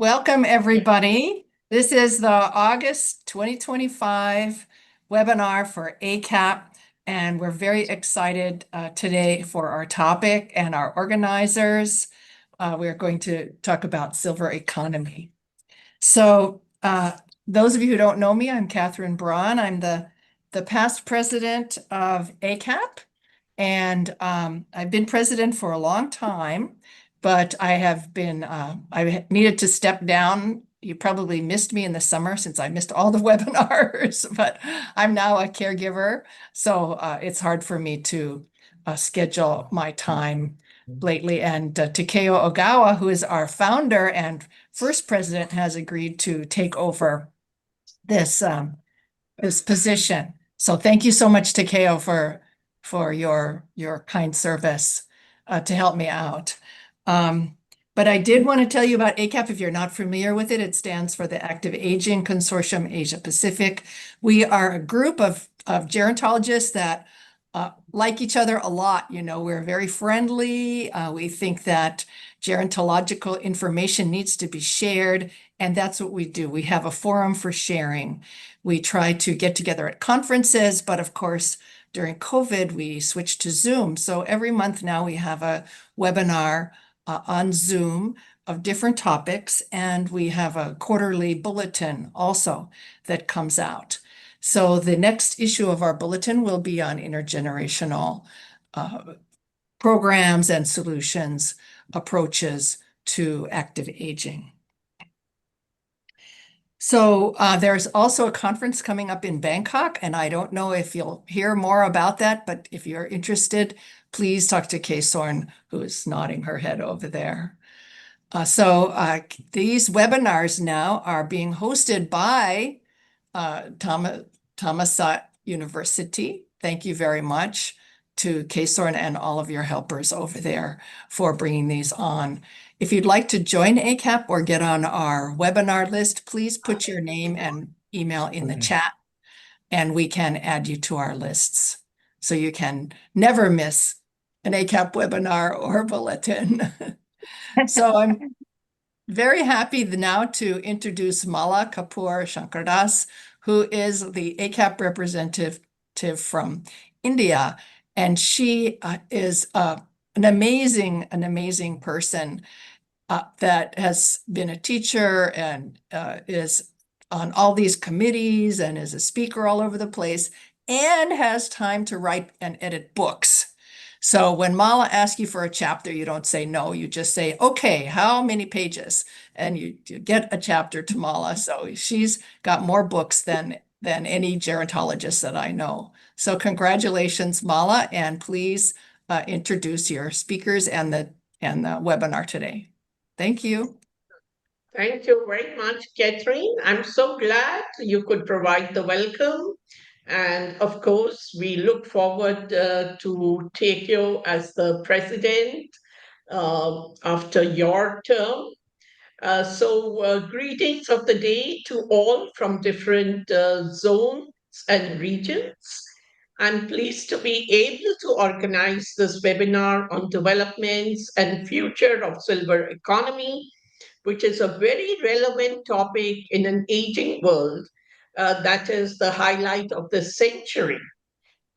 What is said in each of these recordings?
Welcome, everybody. This is the August 2025 webinar for ACAP, and we're very excited today for our topic and our organizers. We're going to talk about silver economy. So those of you who don't know me, I'm Catherine Braun. I'm the past president of ACAP, and I've been president for a long time. But I needed to step down. You probably missed me in the summer since I missed all the webinars, but I'm now a caregiver. So it's hard for me to schedule my time lately. And Takeo Ogawa, who is our founder and first president, has agreed to take over this position. So thank you so much, Takeo, for your kind service to help me out. But I did want to tell you about ACAP. If you're not familiar with it, it stands for the Active Aging Consortium Asia Pacific. We are a group of gerontologists that like each other a lot. We're very friendly. We think that gerontological information needs to be shared, and that's what we do. We have a forum for sharing. We try to get together at conferences, but of course, during COVID, we switched to Zoom. So every month now we have a webinar on Zoom of different topics, and we have a quarterly bulletin also that comes out. So the next issue of our bulletin will be on intergenerational programs and solutions, approaches to active aging. So there's also a conference coming up in Bangkok, and I don't know if you'll hear more about that, but if you're interested, please talk to Kay Sorn, who is nodding her head over there. These webinars now are being hosted by Thammasat University. Thank you very much to Kay Sorn and all of your helpers over there for bringing these on. If you'd like to join ACAP or get on our webinar list, please put your name and email in the chat, and we can add you to our lists. So you can never miss an ACAP webinar or bulletin. So I'm very happy now to introduce Mala Kapoor Shankardas, who is the ACAP representative from India. And she is an amazing person that has been a teacher and is on all these committees and is a speaker all over the place and has time to write and edit books. So when Mala asks you for a chapter, you don't say no, you just say, okay, how many pages? And you get a chapter to Mala. So she's got more books than any gerontologist that I know. So congratulations, Mala, and please introduce your speakers and the webinar today. Thank you. Thank you very much, Catherine. I'm so glad you could provide the welcome. And of course, we look forward to take you as the president after your term. Greetings of the day to all from different zones and regions. I'm pleased to be able to organize this webinar on developments and future of silver economy, which is a very relevant topic in an aging world. That is the highlight of the century.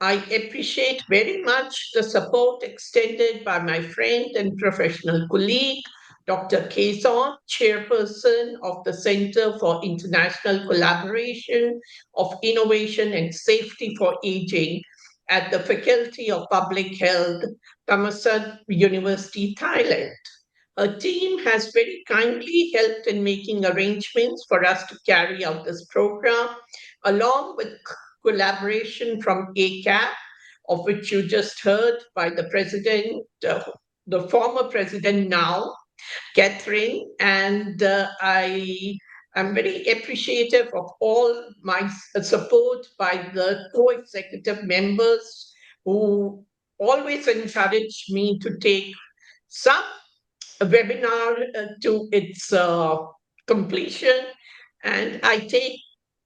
I appreciate very much the support extended by my friend and professional colleague, Dr. Kayson, chairperson of the Center for International Collaboration of Innovation and Safety for Aging at the Faculty of Public Health, Thammasat University, Thailand. Her team has very kindly helped in making arrangements for us to carry out this program, along with collaboration from ACAP, of which you just heard by the president, the former president now, Catherine, and I am very appreciative of all my support by the co-executive members who always encourage me to take some webinar to its completion. And I take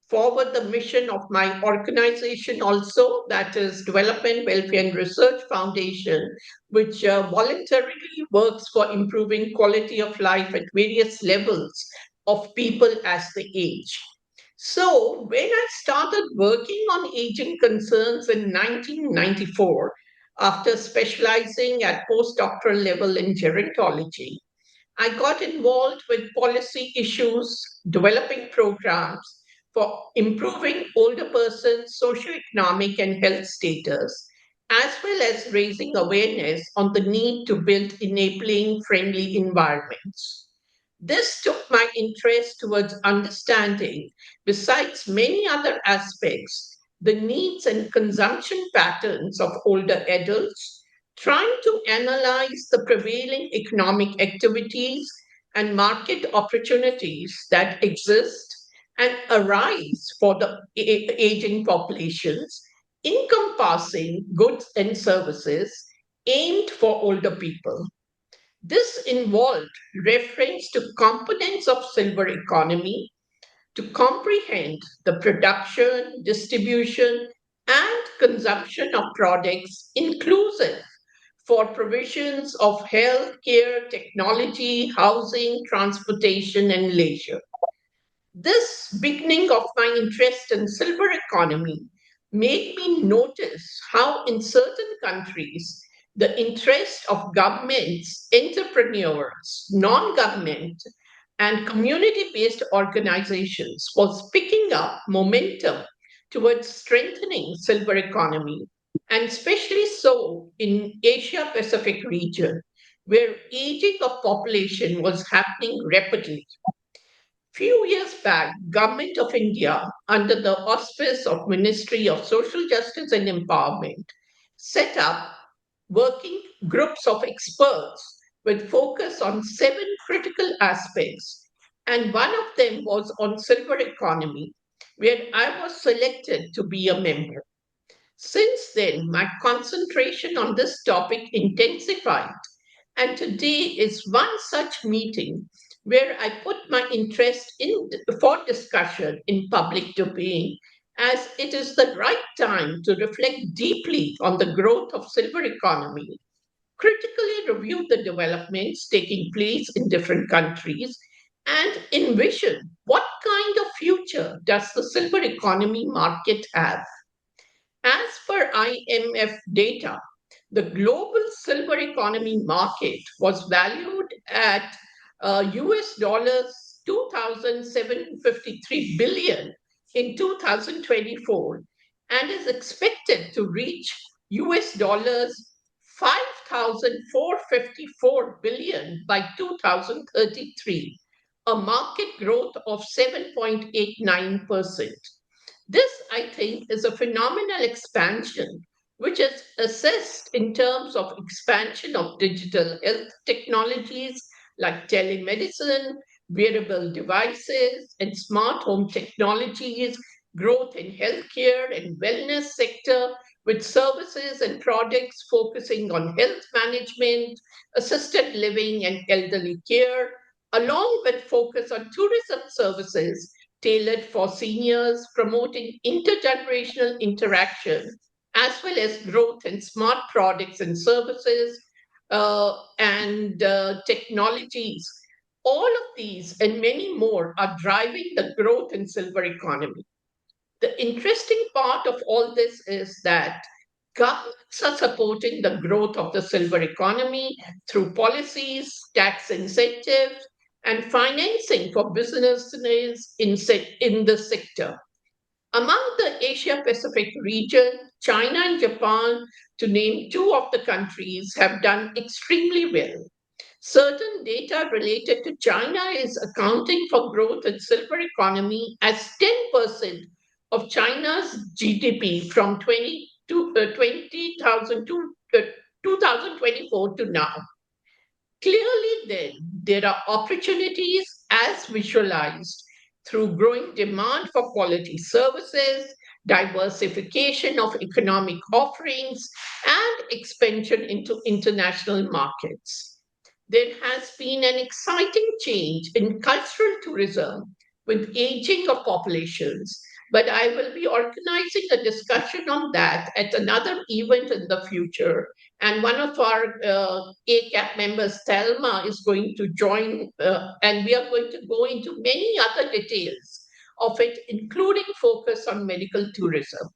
forward the mission of my organization also, that is Development, Welfare and Research Foundation, which voluntarily works for improving quality of life at various levels of people as they age. So, when I started working on aging concerns in 1994, after specializing at postdoctoral level in gerontology, I got involved with policy issues, developing programs for improving older persons' socioeconomic and health status, as well as raising awareness on the need to build enabling, friendly environments. This took my interest towards understanding, besides many other aspects, the needs and consumption patterns of older adults, trying to analyze the prevailing economic activities and market opportunities that exist and arise for the aging populations, encompassing goods and services aimed for older people. This involved reference to components of silver economy to comprehend the production, distribution, and consumption of products inclusive for provisions of health care, technology, housing, transportation, and leisure. This beginning of my interest in silver economy made me notice how in certain countries the interest of governments, entrepreneurs, non-government, and community-based organizations was picking up momentum towards strengthening silver economy, and especially so in Asia Pacific region, where aging of population was happening rapidly. Few years back, Government of India, under the auspice of Ministry of Social Justice and Empowerment, set up working groups of experts with focus on seven critical aspects, and one of them was on silver economy, where I was selected to be a member. Since then, my concentration on this topic intensified, and today is one such meeting where I put my interest in for discussion in public domain, as it is the right time to reflect deeply on the growth of silver economy, critically review the developments taking place in different countries, and envision what kind of future does the silver economy market have. As per IMF data, the global silver economy market was valued at US dollars 2,753 billion in 2024 and is expected to reach US dollars 5,454 billion by 2033, a market growth of 7.89%. This, I think, is a phenomenal expansion, which is assessed in terms of expansion of digital health technologies like telemedicine, wearable devices, and smart home technologies, growth in healthcare and wellness sector, with services and products focusing on health management, assisted living, and elderly care, along with focus on tourism services tailored for seniors, promoting intergenerational interaction, as well as growth in smart products and services and technologies. All of these and many more are driving the growth in silver economy. The interesting part of all this is that governments are supporting the growth of the silver economy through policies, tax incentives, and financing for businesses in the sector. Among the Asia Pacific region, China and Japan, to name two of the countries, have done extremely well. Certain data related to China is accounting for growth in silver economy as 10% of China's GDP from 20,000 to 2024 to now. Clearly, then, there are opportunities as visualized through growing demand for quality services, diversification of economic offerings, and expansion into international markets. There has been an exciting change in cultural tourism with aging of populations. But I will be organizing a discussion on that at another event in the future. And one of our ACAP members, Thelma, is going to join, and we are going to go into many other details of it, including focus on medical tourism.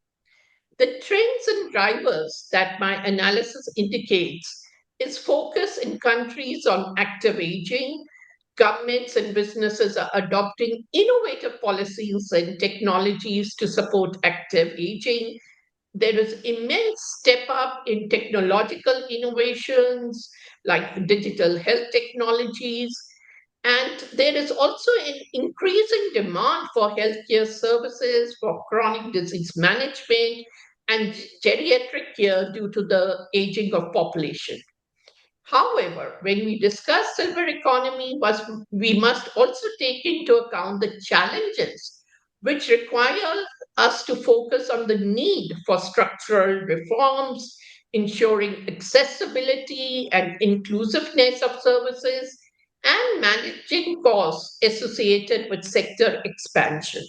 The trends and drivers that my analysis indicates is focus in countries on active aging. Governments and businesses are adopting innovative policies and technologies to support active aging. There is immense step up in technological innovations like digital health technologies, and there is also an increasing demand for healthcare services for chronic disease management and geriatric care due to the aging of population. However, when we discuss silver economy, we must also take into account the challenges which require us to focus on the need for structural reforms, ensuring accessibility and inclusiveness of services, and managing costs associated with sector expansion.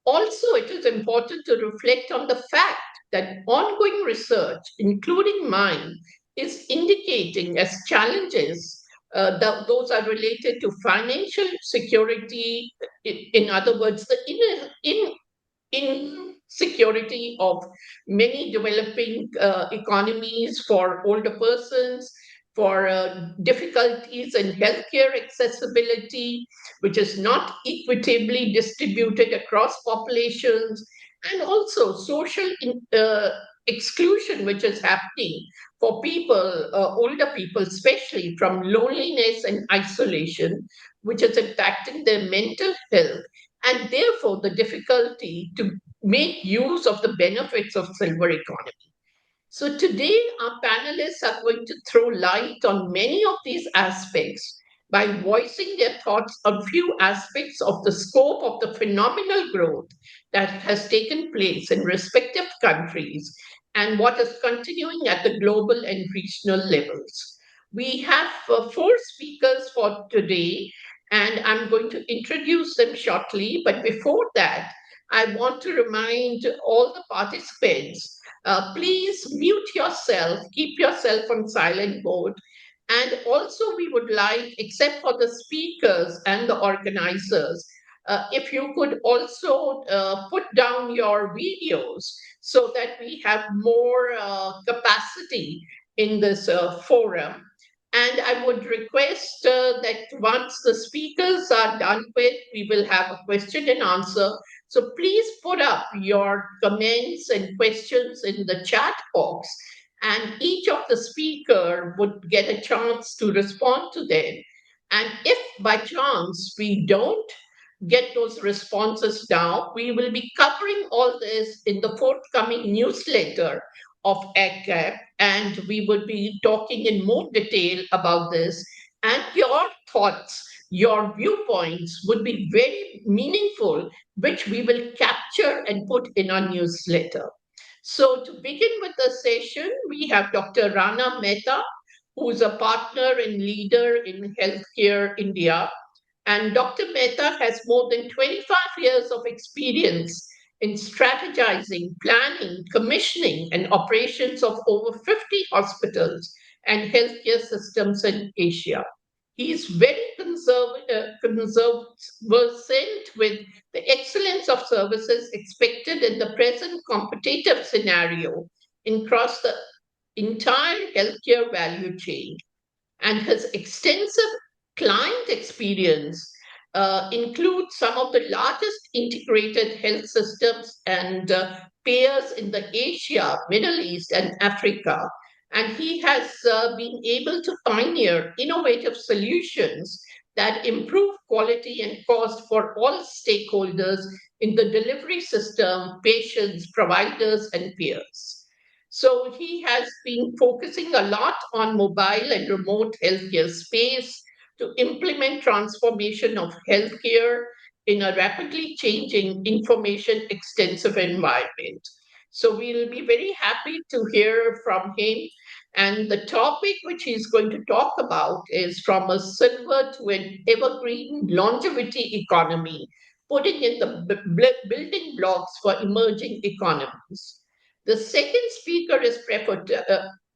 Also, it is important to reflect on the fact that ongoing research, including mine, is indicating as challenges that those are related to financial security, in other words, the insecurity of many developing economies for older persons, for difficulties in healthcare accessibility, which is not equitably distributed across populations, and also social exclusion, which is happening for people, older people, especially from loneliness and isolation, which is impacting their mental health and therefore the difficulty to make use of the benefits of silver economy. So today our panelists are going to throw light on many of these aspects by voicing their thoughts on few aspects of the scope of the phenomenal growth that has taken place in respective countries and what is continuing at the global and regional levels. We have four speakers for today, and I'm going to introduce them shortly. But before that, I want to remind all the participants, please mute yourself, keep yourself on silent mode. And also, we would like, except for the speakers and the organizers, if you could also put down your videos so that we have more capacity in this forum. And I would request that once the speakers are done with, we will have a question and answer. So please put up your comments and questions in the chat box, and each of the speaker would get a chance to respond to them. And if by chance we don't get those responses now, we will be covering all this in the forthcoming newsletter of ACAP, and we will be talking in more detail about this. And your thoughts, your viewpoints would be very meaningful, which we will capture and put in our newsletter. So, to begin with the session, we have Dr. Rana Mehta, who is a partner and leader in Healthcare India. And Dr. Mehta has more than 25 years of experience in strategizing, planning, commissioning, and operations of over 50 hospitals and healthcare systems in Asia. He is very conversant with the excellence of services expected in the present competitive scenario across the entire healthcare value chain, and his extensive client experience includes some of the largest integrated health systems and payers in the Asia, Middle East, and Africa. And he has been able to pioneer innovative solutions that improve quality and cost for all stakeholders in the delivery system, patients, providers, and peers. So he has been focusing a lot on mobile and remote healthcare space to implement transformation of healthcare in a rapidly changing information extensive environment. So we'll be very happy to hear from him. And the topic which he's going to talk about is from a silver to an evergreen longevity economy, putting in the building blocks for emerging economies. The second speaker is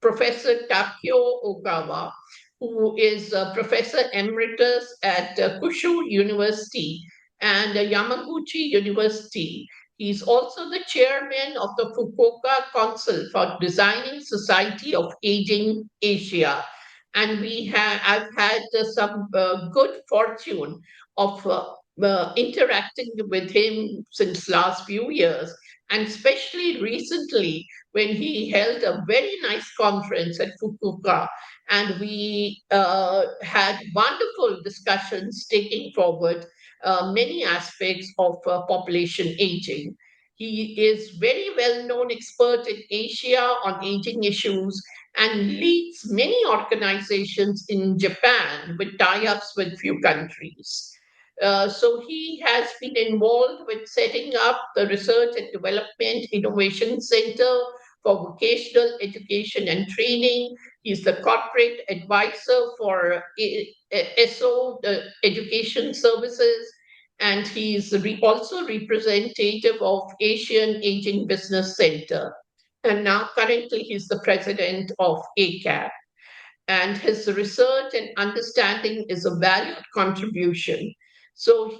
Professor Takio Ogawa, who is a Professor Emeritus at Kushu University and Yamaguchi University. He's also the chairman of the Fukuoka Council for Designing Society of Aging Asia. And I've had some good fortune of interacting with him since last few years, and especially recently when he held a very nice conference at Fukuoka, and we had wonderful discussions taking forward many aspects of population aging. He is very well known expert in Asia on aging issues and leads many organizations in Japan with tie-ups with few countries. So he has been involved with setting up the Research and Development Innovation Center for Vocational Education and Training. He's the corporate advisor for SO, the Education Services, and he's also representative of Asian Aging Business Center. And now currently he's the president of ACAP, and his research and understanding is a valued contribution. So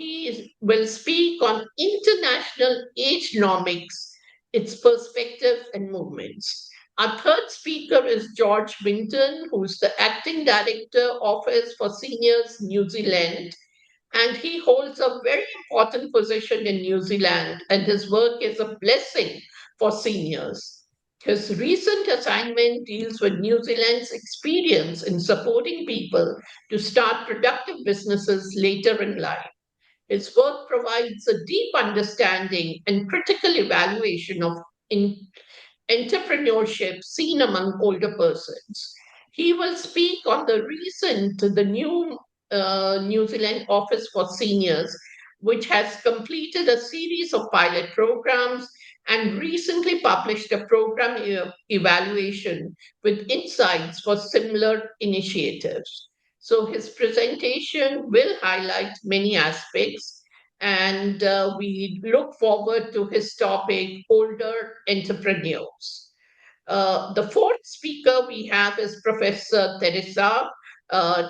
will speak on international age nomics, its perspective and movements. Our third speaker is George Winton, who's the acting director, Office for Seniors, New Zealand, and he holds a very important position in New Zealand, and his work is a blessing for seniors. His recent assignment deals with New Zealand's experience in supporting people to start productive businesses later in life. His work provides a deep understanding and critical evaluation of entrepreneurship seen among older persons. He will speak on the new New Zealand Office for Seniors, which has completed a series of pilot programs and recently published a program evaluation with insights for similar initiatives. So his presentation will highlight many aspects, and we look forward to his topic, older entrepreneurs. The fourth speaker we have is Professor Teresa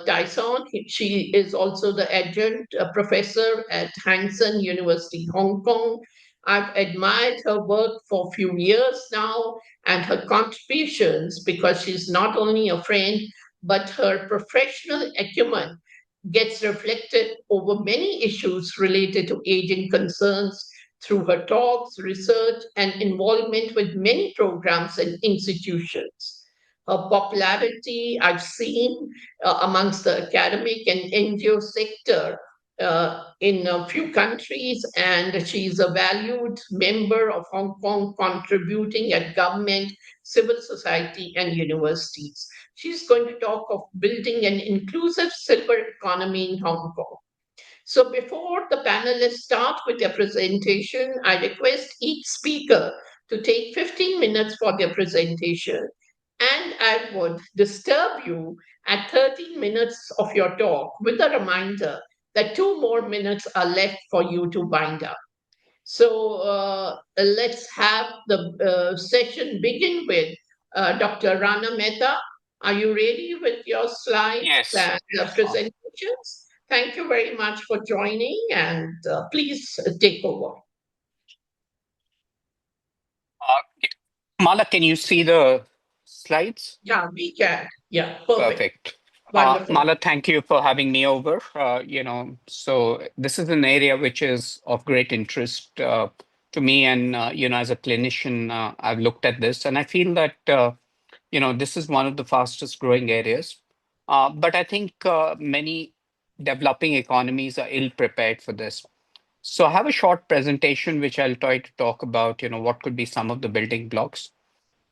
Tyson. She is also the adjunct professor at Hanson University, Hong Kong. I've admired her work for a few years now and her contributions, because she's not only a friend, but her professional acumen gets reflected over many issues related to aging concerns through her talks, research, and involvement with many programs and institutions. Her popularity I've seen amongst the academic and NGO sector in a few countries, and she's a valued member of Hong Kong, contributing at government, civil society, and universities. She's going to talk of building an inclusive silver economy in Hong Kong. So before the panelists start with their presentation, I request each speaker to take 15 minutes for their presentation. And I would disturb you at 13 minutes of your talk with a reminder that 2 more minutes are left for you to wind up. So let's have the session begin with Dr. Rana Mehta. Are you ready with your slides Yes. and presentations? Thank you very much for joining, and please take over. Mala, can you see the slides? Yeah, we can. Yeah, perfect. Perfect. Wonderful. Mala, thank you for having me over. So this is an area which is of great interest to me, and as a clinician, I've looked at this, and I feel that this is one of the fastest growing areas. But I think many developing economies are ill prepared for this. So I have a short presentation which I'll try to talk about, what could be some of the building blocks.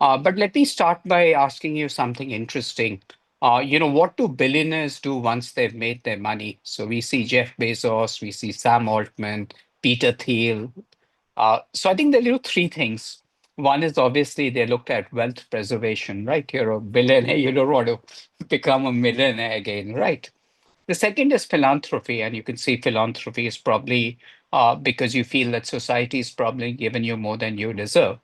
But let me start by asking you something interesting. What do billionaires do once they've made their money? So we see Jeff Bezos, we see Sam Altman, Peter Thiel. So I think they do three things. One is obviously they look at wealth preservation, right? You're a billionaire, you don't want to become a millionaire again, right? The second is philanthropy, and you can see philanthropy is probably because you feel that society is probably given you more than you deserve.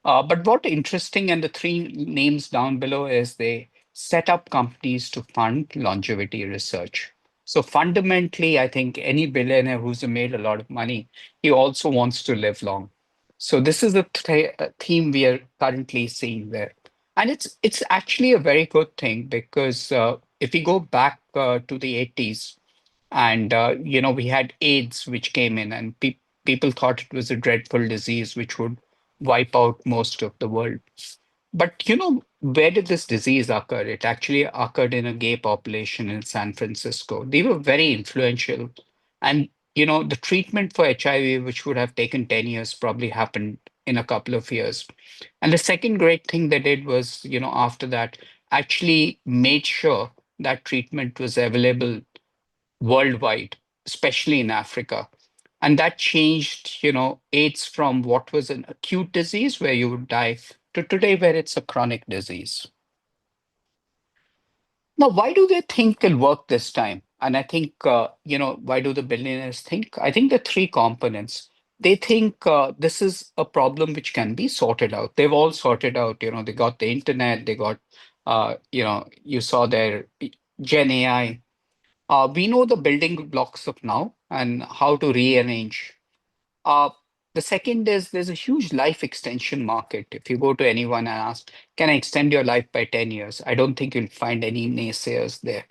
But what interesting, and the three names down below, is they set up companies to fund longevity research. So fundamentally, I think any billionaire who's made a lot of money, he also wants to live long. So this is the theme we are currently seeing there, and it's actually a very good thing because if we go back to the 80s, and we had AIDS, which came in, and people thought it was a dreadful disease which would wipe out most of the world. But where did this disease occur? It actually occurred in a gay population in San Francisco. They were very influential. And the treatment for HIV, which would have taken 10 years, probably happened in a couple of years. And the second great thing they did was, after that, actually made sure that treatment was available worldwide, especially in Africa. And that changed, AIDS from what was an acute disease where you would die to today where it's a chronic disease. Now, why do they think it'll work this time? And I think, why do the billionaires think? I think there are three components. They think this is a problem which can be sorted out. They've all sorted out, they got the internet, they got, you saw their Gen AI. We know the building blocks of now and how to rearrange. Uh, the second is there's a huge life extension market. If you go to anyone and ask, can I extend your life by 10 years? I don't think you'll find any naysayers there.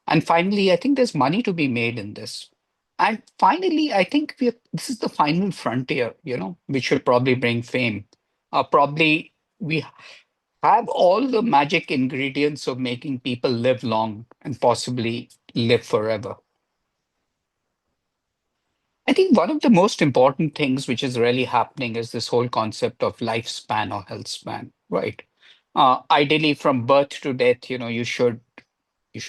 And finally, I think there's money to be made in this. And finally, I think this is the final frontier, which will probably bring fame. Probably we have all the magic ingredients of making people live long and possibly live forever. I think one of the most important things which is really happening is this whole concept of lifespan or health span, right? Ideally, from birth to death, you should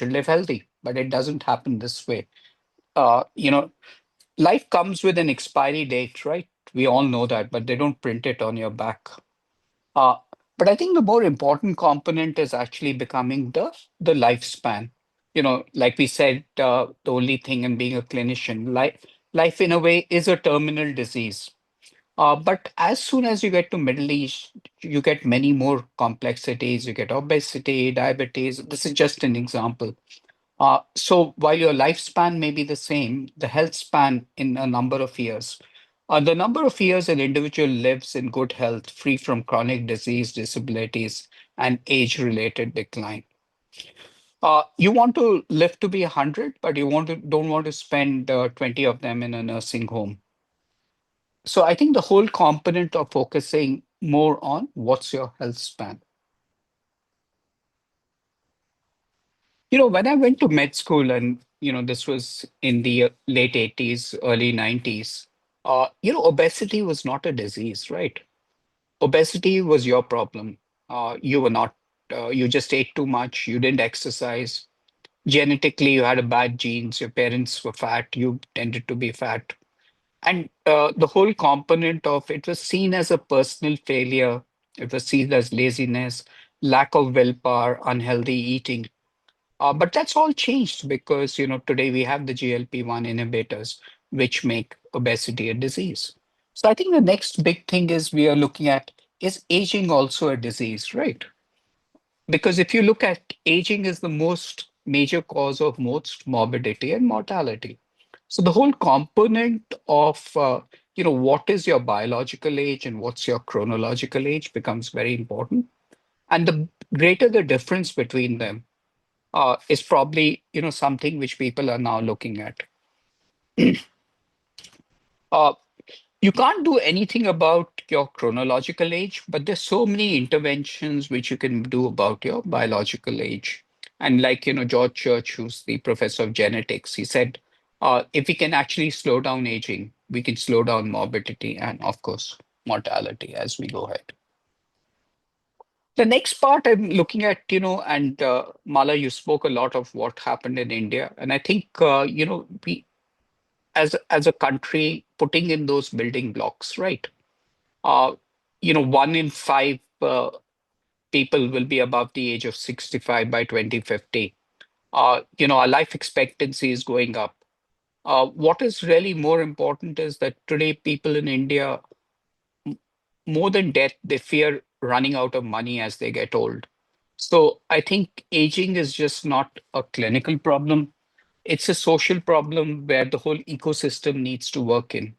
live healthy, but it doesn't happen this way. Uh, you know, Life comes with an expiry date, right? We all know that, but they don't print it on your back. Uh, but I think the more important component is actually becoming the lifespan. Like we said, the only thing in being a clinician, life in a way is a terminal disease. But as soon as you get to Middle East, you get many more complexities. You get obesity, diabetes. This is just an example. So while your lifespan may be the same, the health span in a number of years, the number of years an individual lives in good health, free from chronic disease, disabilities, and age-related decline. You want to live to be 100, but you don't want to spend 20 of them in a nursing home. So I think the whole component of focusing more on what's your health span. When I went to med school, and this was in the late 80s, early 90s, obesity was not a disease, right? Obesity was your problem. You were not, you just ate too much, you didn't exercise. Genetically, you had a bad genes, your parents were fat, you tended to be fat. And the whole component of it was seen as a personal failure. It was seen as laziness, lack of willpower, unhealthy eating. But that's all changed because today we have the GLP-1 inhibitors, which make obesity a disease. So I think the next big thing is we are looking at, is aging also a disease, right? Because if you look at, aging is the most major cause of most morbidity and mortality. So the whole component of what is your biological age and what's your chronological age becomes very important. And the greater the difference between them, is probably something which people are now looking at. Uh, you can't do anything about your chronological age, but there's so many interventions which you can do about your biological age. And like George Church, who's the professor of genetics, he said, if we can actually slow down aging, we can slow down morbidity and, of course, mortality as we go ahead. The next part I'm looking at, and Mala, you spoke a lot of what happened in India, and I think we, as a country, putting in those building blocks, right? Uh, 1 in 5 people will be above the age of 65 by 2050. Our life expectancy is going up. What is really more important is that today people in India, m- more than death, they fear running out of money as they get old. So I think aging is just not a clinical problem. It's a social problem where the whole ecosystem needs to work in.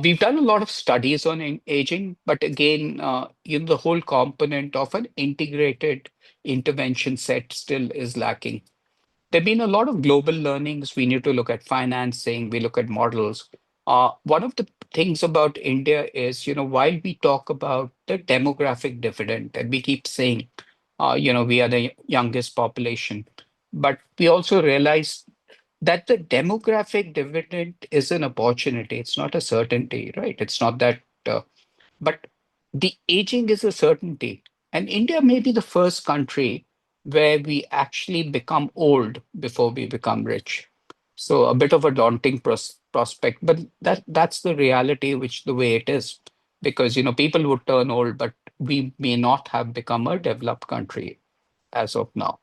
We've done a lot of studies on aging, but again, the whole component of an integrated intervention set still is lacking. There've been a lot of global learnings. We need to look at financing, we look at models. One of the things about India is, while we talk about the demographic dividend, and we keep saying, we are the youngest population, but we also realize that the demographic dividend is an opportunity. It's not a certainty, right? It's not that, but the aging is a certainty. And India may be the first country where we actually become old before we become rich. So a bit of a daunting prospect, but that's the reality, which the way it is, because people would turn old, but we may not have become a developed country as of now.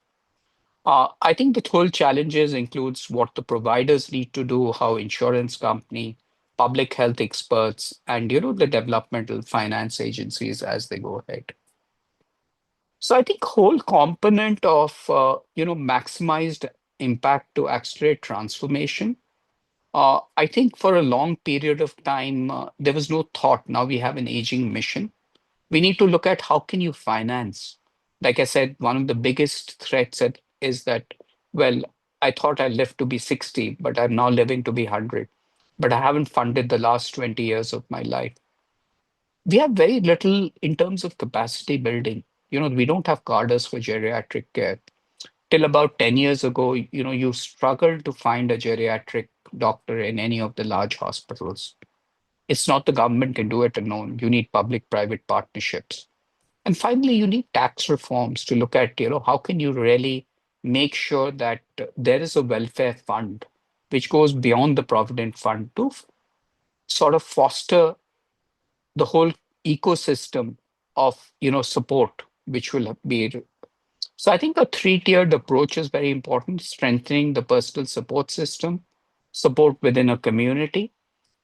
I think the whole challenges includes what the providers need to do, how insurance company, public health experts, and the developmental finance agencies as they go ahead. So I think whole component of maximized impact to accelerate transformation. I think for a long period of time there was no thought. Now we have an aging mission. We need to look at how can you finance. Like I said, one of the biggest threats is that, well, I thought I lived to be 60, but I'm now living to be 100. But I haven't funded the last 20 years of my life. We have very little in terms of capacity building. We don't have cadres for geriatric care. Till about 10 years ago, you struggled to find a geriatric doctor in any of the large hospitals. It's not the government can do it alone. You need public-private partnerships. And finally, you need tax reforms to look at, how can you really make sure that there is a welfare fund which goes beyond the provident fund to sort of foster the whole ecosystem of, support, which will be. So I think a three-tiered approach is very important, strengthening the personal support system, support within a community,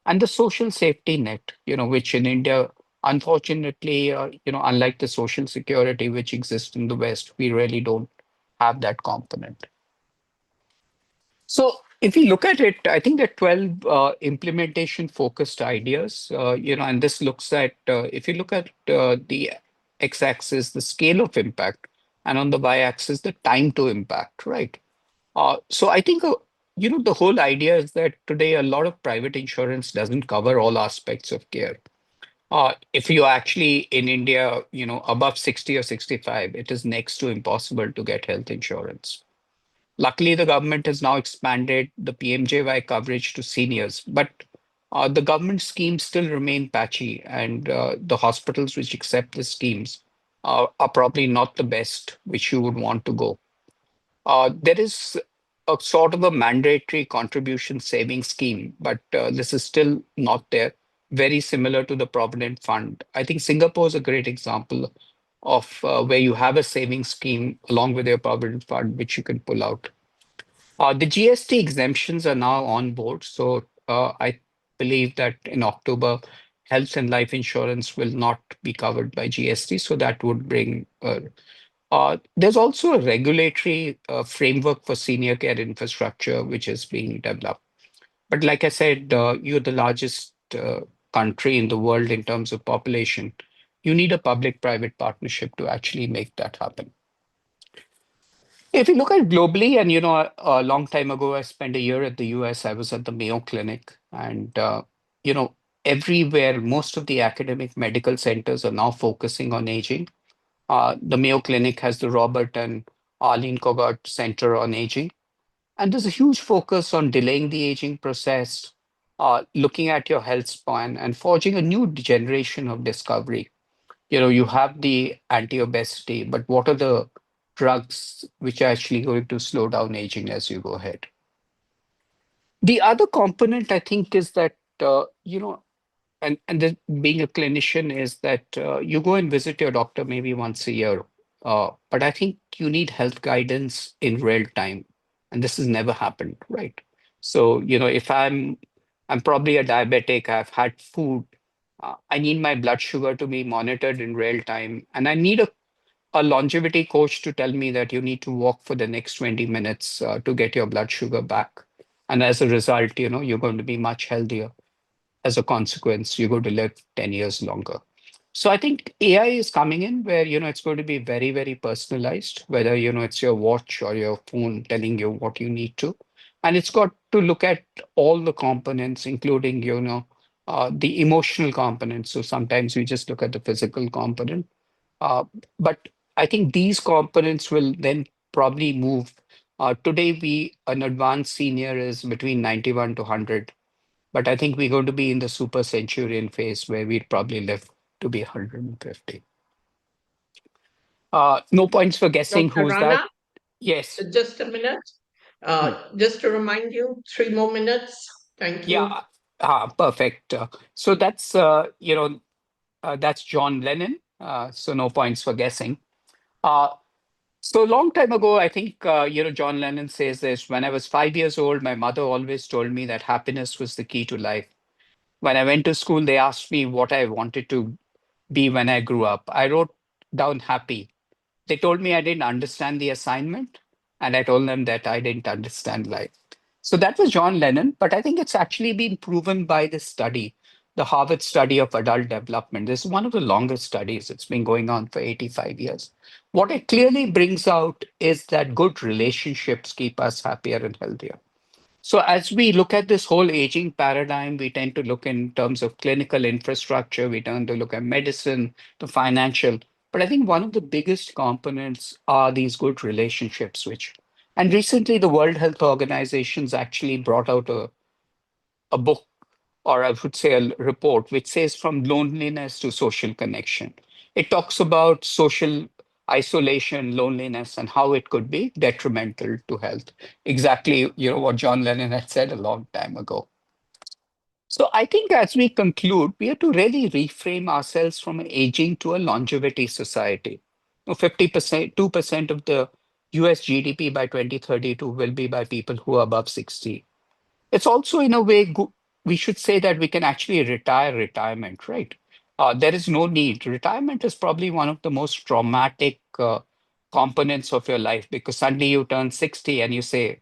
and the social safety net, which in India, unfortunately, unlike the social security which exists in the West, we really don't have that component. So if we look at it, I think there are 12 implementation focused ideas, and this looks at, if you look at the x-axis, the scale of impact, and on the y-axis, the time to impact, right? So I think, the whole idea is that today a lot of private insurance doesn't cover all aspects of care. If you are actually in India, above 60 or 65, it is next to impossible to get health insurance. Luckily, the government has now expanded the PMJY coverage to seniors, but the government schemes still remain patchy, and the hospitals which accept the schemes are probably not the best which you would want to go. There is a sort of a mandatory contribution saving scheme, but this is still not there. Very similar to the Provident Fund. I think Singapore is a great example of where you have a saving scheme along with your Provident Fund, which you can pull out. The GST exemptions are now on board. So I believe that in October, health and life insurance will not be covered by GST. So that would bring there's also a regulatory framework for senior care infrastructure, which is being developed. But like I said, you're the largest country in the world in terms of population. You need a public-private partnership to actually make that happen. If you look at globally, and a long time ago, I spent a year at the US. I was at the Mayo Clinic, and you know, everywhere, most of the academic medical centers are now focusing on aging. The Mayo Clinic has the Robert and Arlene Когart Center on Aging. And there's a huge focus on delaying the aging process, looking at your health span, and forging a new generation of discovery. You have the anti-obesity, but what are the drugs which are actually going to slow down aging as you go ahead? The other component, I think, is that, being a clinician is that you go and visit your doctor maybe once a year. But I think you need health guidance in real time. And this has never happened, right? So, if I'm probably a diabetic, I've had food, I need my blood sugar to be monitored in real time, and I need a longevity coach to tell me that you need to walk for the next 20 minutes to get your blood sugar back. And as a result, you're going to be much healthier. As a consequence, you're going to live 10 years longer. So I think AI is coming in where, it's going to be very, very personalized, whether, it's your watch or your phone telling you what you need to. And it's got to look at all the components, including, the emotional components. So sometimes we just look at the physical component. But I think these components will then probably move. Today, an advanced senior is between 91 to 100. But I think we're going to be in the super centurion phase where we'd probably live to be 150. No points for guessing Dr. who's that. Rana, Yes. just a minute. Hmm. Just to remind you, 3 more minutes. Thank you. Yeah. Perfect. So that's John Lennon. So no points for guessing. Uh, so a long time ago, I think, John Lennon says this: when I was 5 years old, my mother always told me that happiness was the key to life. When I went to school, they asked me what I wanted to be when I grew up. I wrote down happy. They told me I didn't understand the assignment, and I told them that I didn't understand life. So that was John Lennon, but I think it's actually been proven by this study, the Harvard study of adult development. This is one of the longest studies. It's been going on for 85 years. What it clearly brings out is that good relationships keep us happier and healthier. So as we look at this whole aging paradigm, we tend to look in terms of clinical infrastructure, we tend to look at medicine, the financial. But I think one of the biggest components are these good relationships, and recently the World Health Organization's actually brought out a book, or I would say a report, which says from loneliness to social connection. It talks about social isolation, loneliness, and how it could be detrimental to health. Exactly, what John Lennon had said a long time ago. So I think as we conclude, we have to really reframe ourselves from an aging to a longevity society. 50%, 2% of the US GDP by 2032 will be by people who are above 60. It's also, in a way, we should say that we can actually retire retirement, right? There is no need. Retirement is probably one of the most traumatic components of your life because suddenly you turn 60 and you say,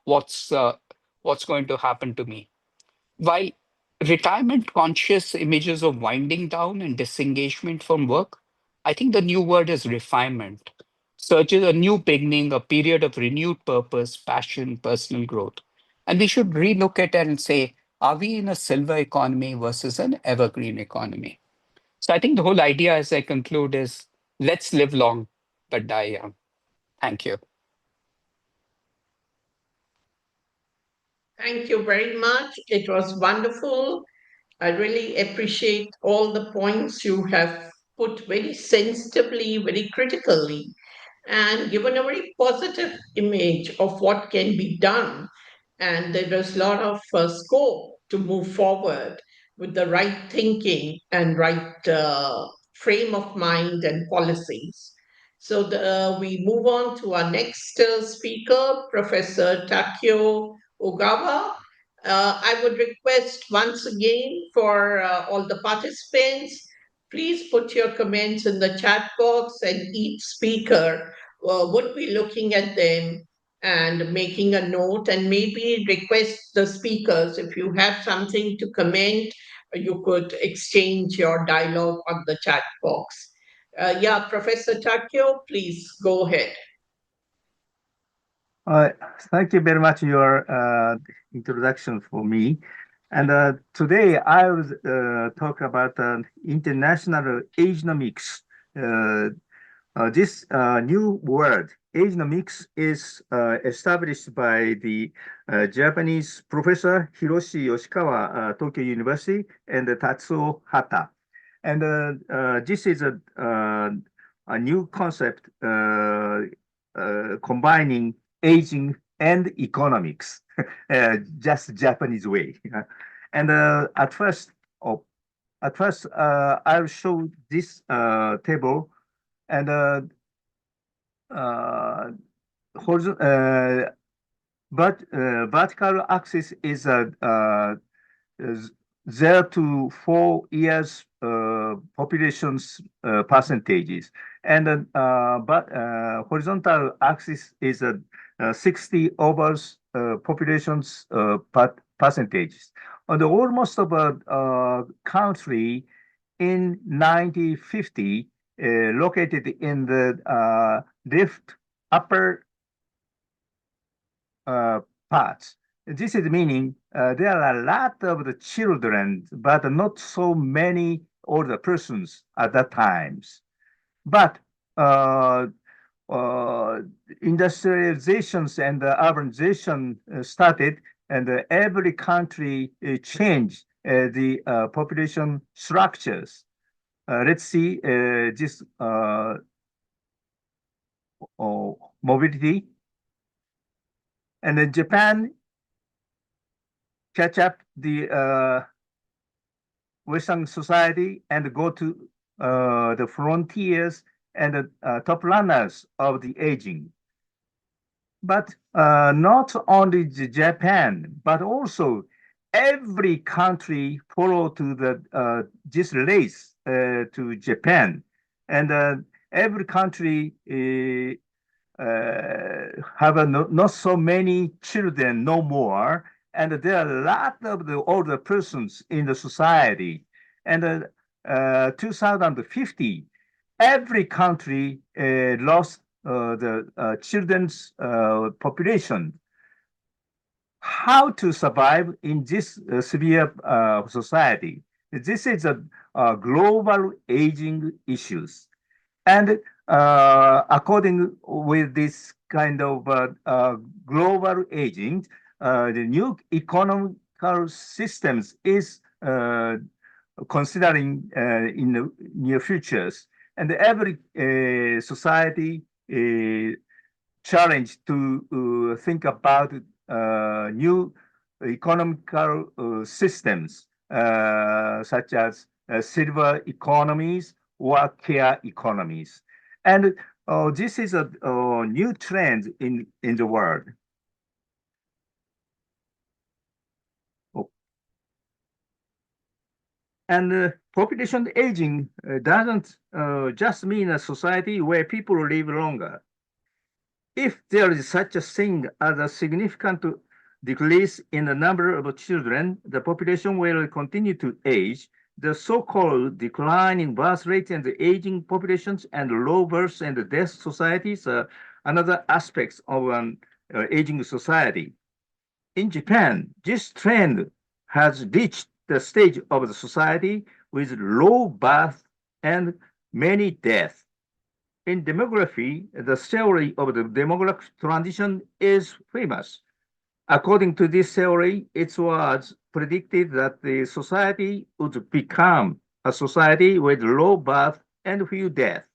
what's going to happen to me? While retirement conscious images of winding down and disengagement from work, I think the new word is refinement. Searches a new beginning, a period of renewed purpose, passion, personal growth. And we should relook at it and say, are we in a silver economy versus an evergreen economy? So I think the whole idea as I conclude is let's live long but die young. Thank you. Thank you very much. It was wonderful. I really appreciate all the points you have put very sensitively, very critically, and given a very positive image of what can be done. And there is a lot of scope to move forward with the right thinking and right frame of mind and policies. So we move on to our next speaker, Professor Takio Ogawa. I would request once again for all the participants, please put your comments in the chat box, and each speaker would be looking at them and making a note, and maybe request the speakers if you have something to comment, you could exchange your dialogue on the chat box. Yeah, Professor Takio, please go ahead. Uh, Thank you very much your introduction for me. And today I will talk about international agenomics. Uh, this new word, agenomics, is established by the Japanese professor Hiroshi Yoshikawa, Tokyo University, and Tatsuo Hata. And this is a new concept combining aging and economics, just Japanese way. And oh, at first, I'll show this table, and uh, but vertical axis is z- 0 to 4 years population's percentages, and but horizontal axis is 60 overs population's percentages. And almost of a country in 1950 located in the left upper parts. This is meaning there are a lot of the children, but not so many older persons at that times. But uh, uh, industrializations and urbanization started, and every country changed the population structures. Let's see this mobility. And then Japan catch up the Western society and go to the frontiers and the top runners of the aging. But not only Japan, but also every country follow to the this race to Japan, and every country have not so many children no more, and there are a lot of the older persons in the society. And 2050, every country lost the children's population. How to survive in this severe society? This is a global aging issues. And according with this kind of global aging, the new economical systems is considering in the near futures. And every society challenged to think about new economical systems, such as silver economies or care economies. And this is a new trend in the world. Oh. And population aging doesn't just mean a society where people live longer. If there is such a thing as a significant decrease in the number of children, the population will continue to age. The so-called declining birth rate and the aging populations and low birth and death societies are another aspects of an aging society. In Japan, this trend has reached the stage of the society with low birth and many deaths. In demography, the theory of the demographic transition is famous. According to this theory, it was predicted that the society would become a society with low birth and few deaths,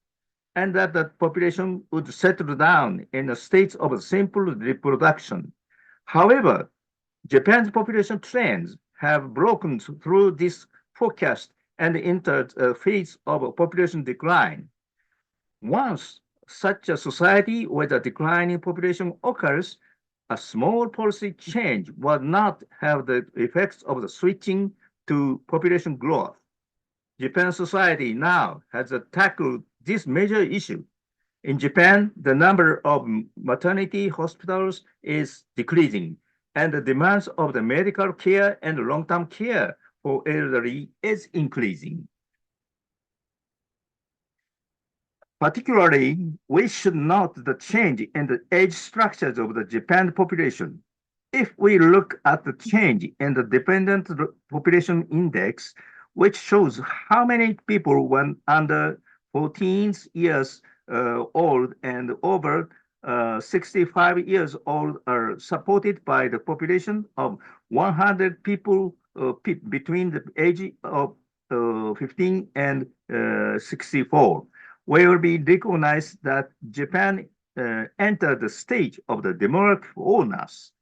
and that the population would settle down in a state of simple reproduction. However, Japan's population trends have broken through this forecast and entered a phase of population decline. Once such a society with a declining population occurs, a small policy change will not have the effects of the switching to population growth. Japan society now has tackled this major issue. In Japan, the number of maternity hospitals is decreasing, and the demands of the medical care and long-term care for elderly is increasing. Particularly, we should note the change in the age structures of the Japan population. If we look at the change in the dependent population index, which shows how many people when under 14 years old and over 65 years old are supported by the population of 100 people between the age of 15 and 64, will be recognized that Japan entered the stage of the demographic owners,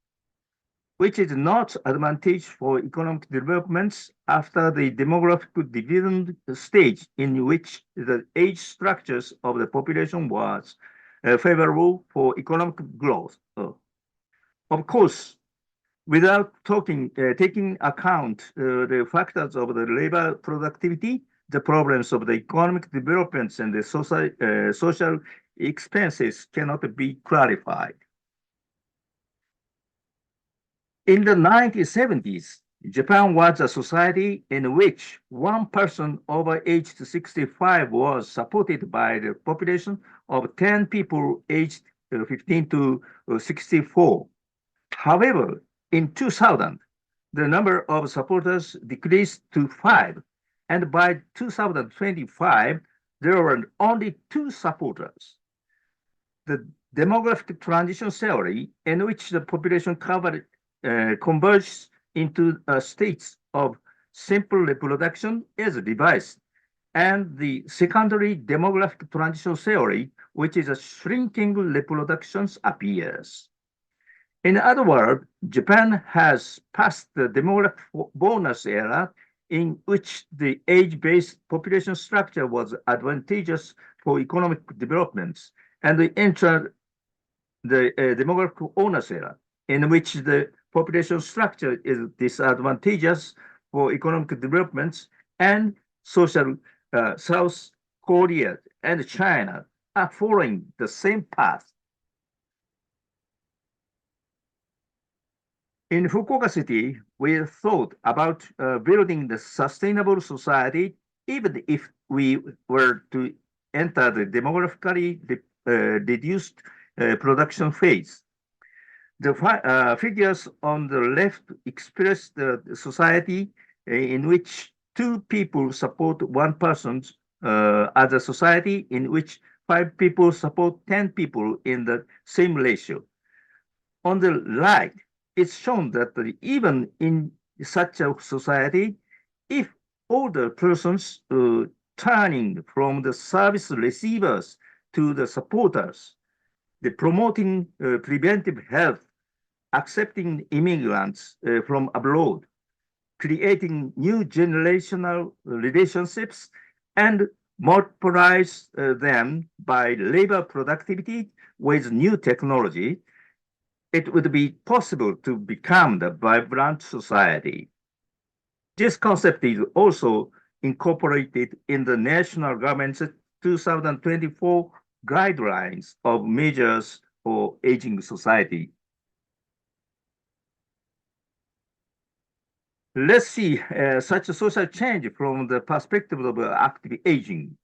which is not advantage for economic developments after the demographic dividend stage in which the age structures of the population was favorable for economic growth. Of course, without taking account the factors of the labor productivity, the problems of the economic developments and the social expenses cannot be clarified. In the 1970s, Japan was a society in which one person over age 65 was supported by the population of 10 people aged 15 to 64. However, in 2000, the number of supporters decreased to 5, and by 2025, there were only 2 supporters. The demographic transition theory, in which the population covered converges into states of simple reproduction, is revised, and the secondary demographic transition theory, which is a shrinking reproductions, appears. In other words, Japan has passed the demographic bonus era in which the age-based population structure was advantageous for economic developments, and entered the demographic bonus era in which the population structure is disadvantageous for economic developments, and social South Korea and China are following the same path. In Fukuoka City, we thought about building the sustainable society, even if we were to enter the demographically reduced production phase. The figures on the left express the society in which 2 people support 1 person, as a society in which 5 people support 10 people in the same ratio. On the right, it's shown that even in such a society, if older persons turning from the service receivers to the supporters, the promoting preventive health, accepting immigrants from abroad, creating new generational relationships, and multiplies them by labor productivity with new technology, it would be possible to become the vibrant society. This concept is also incorporated in the national government's 2024 guidelines of measures for aging society. Let's see such a social change from the perspective of active aging.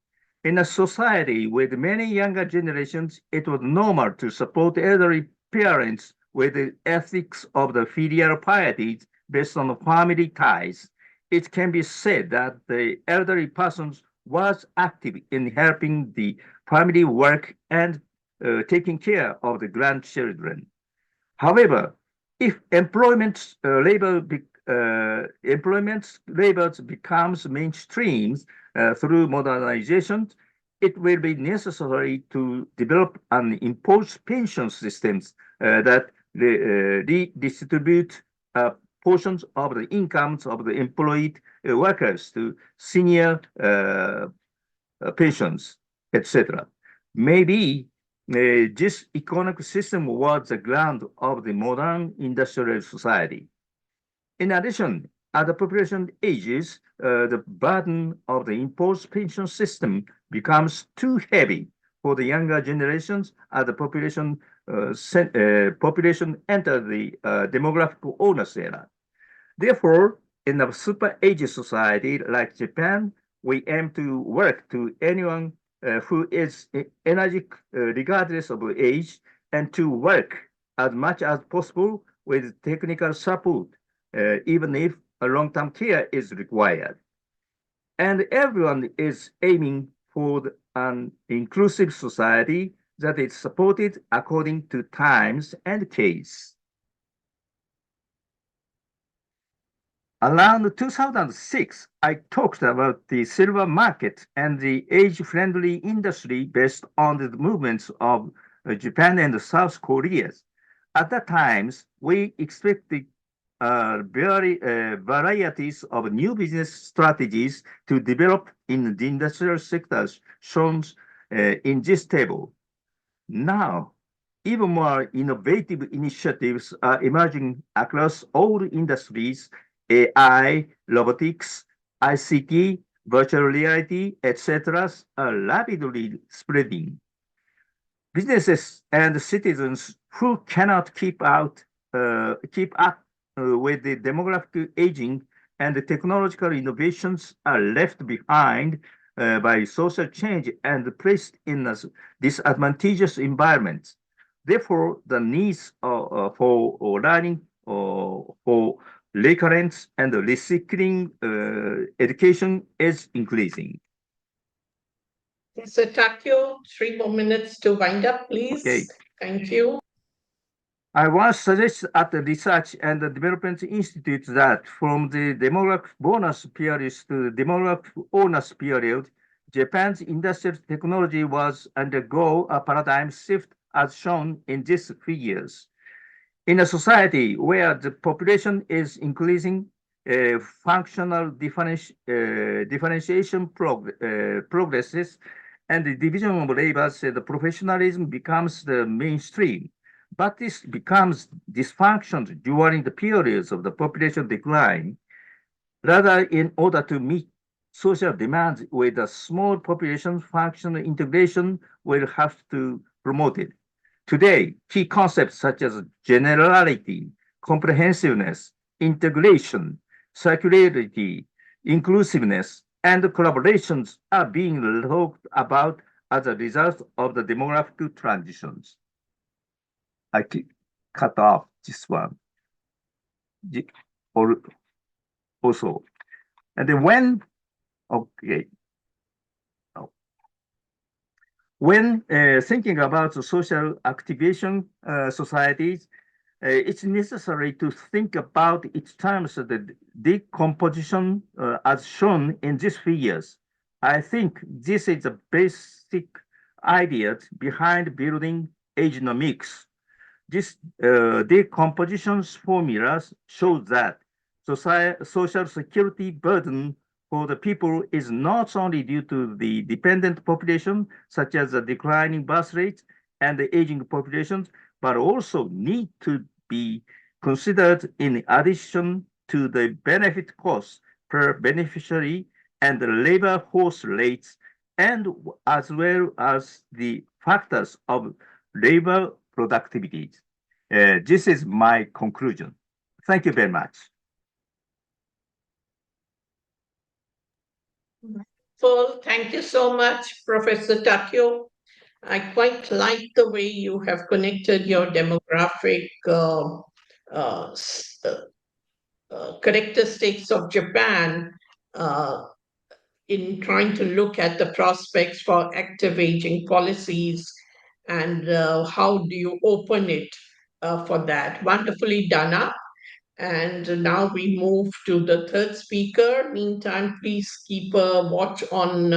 In a society with many younger generations, it was normal to support elderly parents with the ethics of the filial piety based on family ties. It can be said that the elderly person was active in helping the family work and taking care of the grandchildren. However, if employment labor becomes mainstream through modernization, it will be necessary to develop and impose pension systems that redistribute portions of the incomes of the employed workers to senior pensions, etc. Maybe this economic system was the ground of the modern industrial society. In addition, as the population ages, the burden of the imposed pension system becomes too heavy for the younger generations as the population enters the demographic bonus era. Therefore, in a super aged society like Japan, we aim to work to anyone who is energetic regardless of age, and to work as much as possible with technical support, even if a long-term care is required. And everyone is aiming for an inclusive society that is supported according to times and case. Around 2006, I talked about the silver market and the age-friendly industry based on the movements of Japan and South Korea. At that time, we expected varieties of new business strategies to develop in the industrial sectors shown in this table. Now, even more innovative initiatives are emerging across all industries: AI, robotics, ICT, virtual reality, etc., are rapidly spreading. Businesses and citizens who cannot keep up with the demographic aging and the technological innovations are left behind by social change and placed in a disadvantageous environments. Therefore, the needs for learning for recurrence and recycling education is increasing. Mr. Takio, 3 more minutes to wind up, please. Okay. Thank you. I once suggested at the Research and Development Institute that from the demographic bonus period to the demographic onus period, Japan's industrial technology was undergo a paradigm shift as shown in these figures. In a society where the population is increasing, functional differentiation progresses, and the division of labor, the professionalism becomes the mainstream. But this becomes dysfunctional during the periods of the population decline. Rather, in order to meet social demands with a small population, functional integration will have to promote it. Today, key concepts such as generality, comprehensiveness, integration, circularity, inclusiveness, and collaborations are being talked about as a result of the demographic transitions. I cut off this one. Also, and then okay, when thinking about the social activation societies, it's necessary to think about its terms of the decomposition as shown in these figures. I think this is the basic idea behind building agenomics. This decomposition formulas show that social security burden for the people is not only due to the dependent population, such as the declining birth rates and the aging populations, but also need to be considered in addition to the benefit costs per beneficiary and the labor force rates, and as well as the factors of labor productivity. This is my conclusion. Thank you very much. Well, thank you so much, Professor Takio. I quite like the way you have connected your demographic uh, s- uh, characteristics of Japan uh, in trying to look at the prospects for active aging policies and how do you open it for that. Wonderfully done up. And now we move to the third speaker. Meantime, please keep a watch on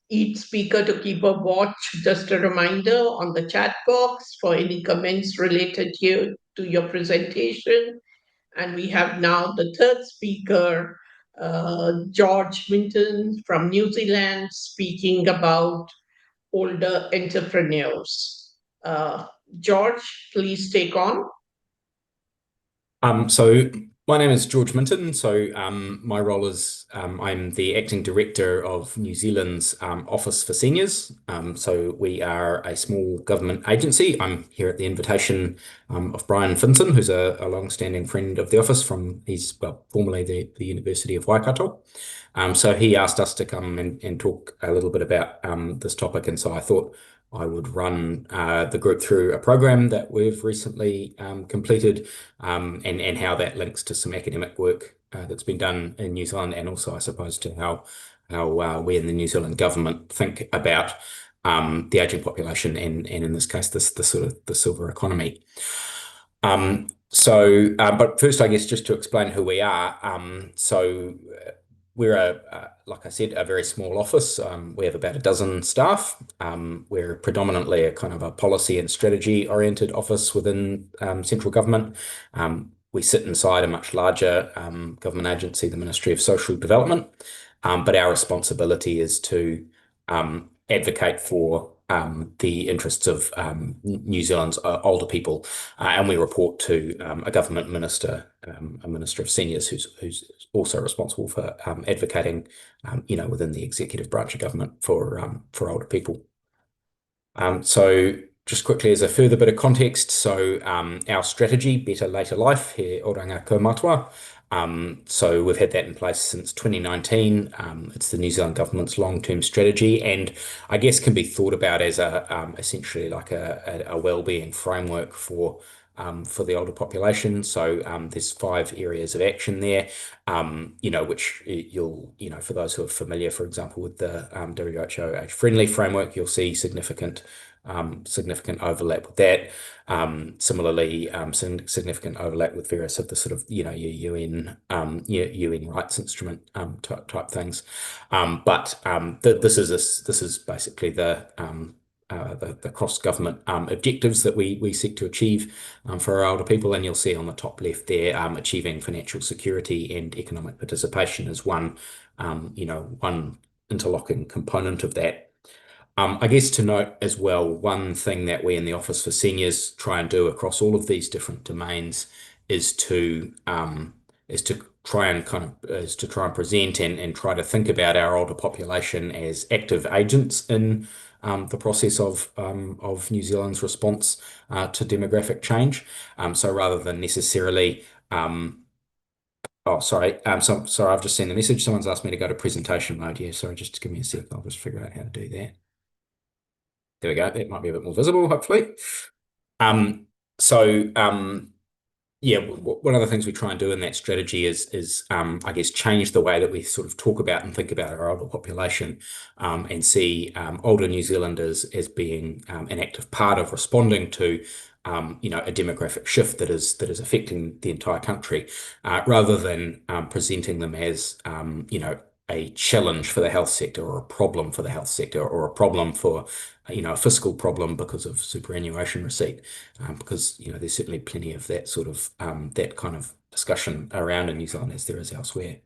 each speaker to keep a watch. Just a reminder on the chat box for any comments related to your presentation. And we have now the third speaker, George Minton from New Zealand, speaking about older entrepreneurs. George, please take on. So my name is George Minton. So my role is I'm the acting director of New Zealand's Office for Seniors. So we are a small government agency. I'm here at the invitation of Brian Finson, who's a long-standing friend of the office he's formerly the University of Waikato. So he asked us to come and talk a little bit about this topic, and so I thought I would run the group through a program that we've recently completed, and how that links to some academic work that's been done in New Zealand, and also, I suppose, to how we in the New Zealand government think about the aging population, and in this case, the sort of the silver economy. But first, I guess, just to explain who we are. We're like I said, a very small office. We have about a dozen staff. We're predominantly a kind of a policy and strategy oriented office within central government. We sit inside a much larger government agency, the Ministry of Social Development. But our responsibility is to advocate for the interests of New Zealand's older people, and we report to a government minister, a minister of seniors, who's also responsible for advocating, within the executive branch of government for older people. So just quickly as a further bit of context, so our strategy, Better Later Life, He Oranga Kaumatua. So we've had that in place since 2019. It's the New Zealand government's long-term strategy, and I guess can be thought about as essentially like a well-being framework for the older population. So there's 5 areas of action there, which you'll, for those who are familiar, for example, with the WHO age-friendly framework, you'll see significant overlap with that. Similarly, some significant overlap with various of the sort of, your UN rights instrument type things. But this is basically the cross-government objectives that we seek to achieve for our older people, and you'll see on the top left there, achieving financial security and economic participation as one interlocking component of that. I guess to note as well, one thing that we in the Office for Seniors try and do across all of these different domains is to try and present and try to think about our older population as active agents in the process of New Zealand's response to demographic change. So rather than necessarily sorry, I've just seen the message. Someone's asked me to go to presentation mode here. Sorry, just give me a sec. I'll just figure out how to do that. There we go. That might be a bit more visible, hopefully. Yeah, one of the things we try and do in that strategy is I guess, change the way that we sort of talk about and think about our older population, and see older New Zealanders as being an active part of responding to a demographic shift that is affecting the entire country, rather than presenting them as a challenge for the health sector, or a problem for the health sector, or a problem for a fiscal problem because of superannuation receipt, because there's certainly plenty of that sort of that kind of discussion around in New Zealand as there is elsewhere.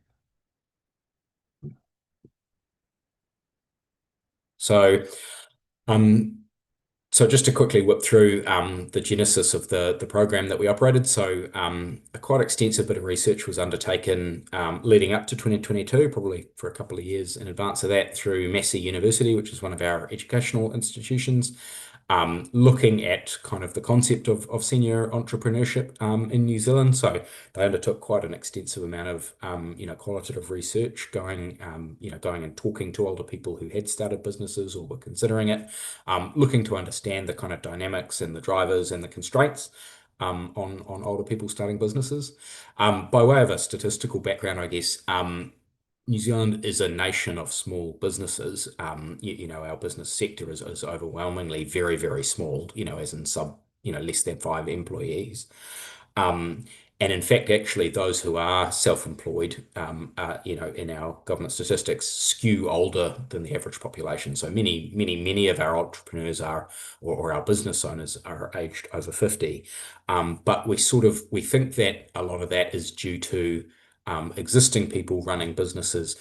So just to quickly whip through the genesis of the program that we operated. So a quite extensive bit of research was undertaken leading up to 2022, probably for a couple of years in advance of that, through Massey University, which is one of our educational institutions, looking at kind of the concept of senior entrepreneurship in New Zealand. So they undertook quite an extensive amount of qualitative research, going and talking to older people who had started businesses or were considering it, looking to understand the kind of dynamics and the drivers and the constraints on older people starting businesses. By way of a statistical background, I guess, New Zealand is a nation of small businesses. Our business sector is overwhelmingly very, very small, as in less than 5 employees. And in fact, actually, those who are self-employed, in our government statistics, skew older than the average population. So many of our entrepreneurs or our business owners are aged over 50. But we think that a lot of that is due to existing people running businesses,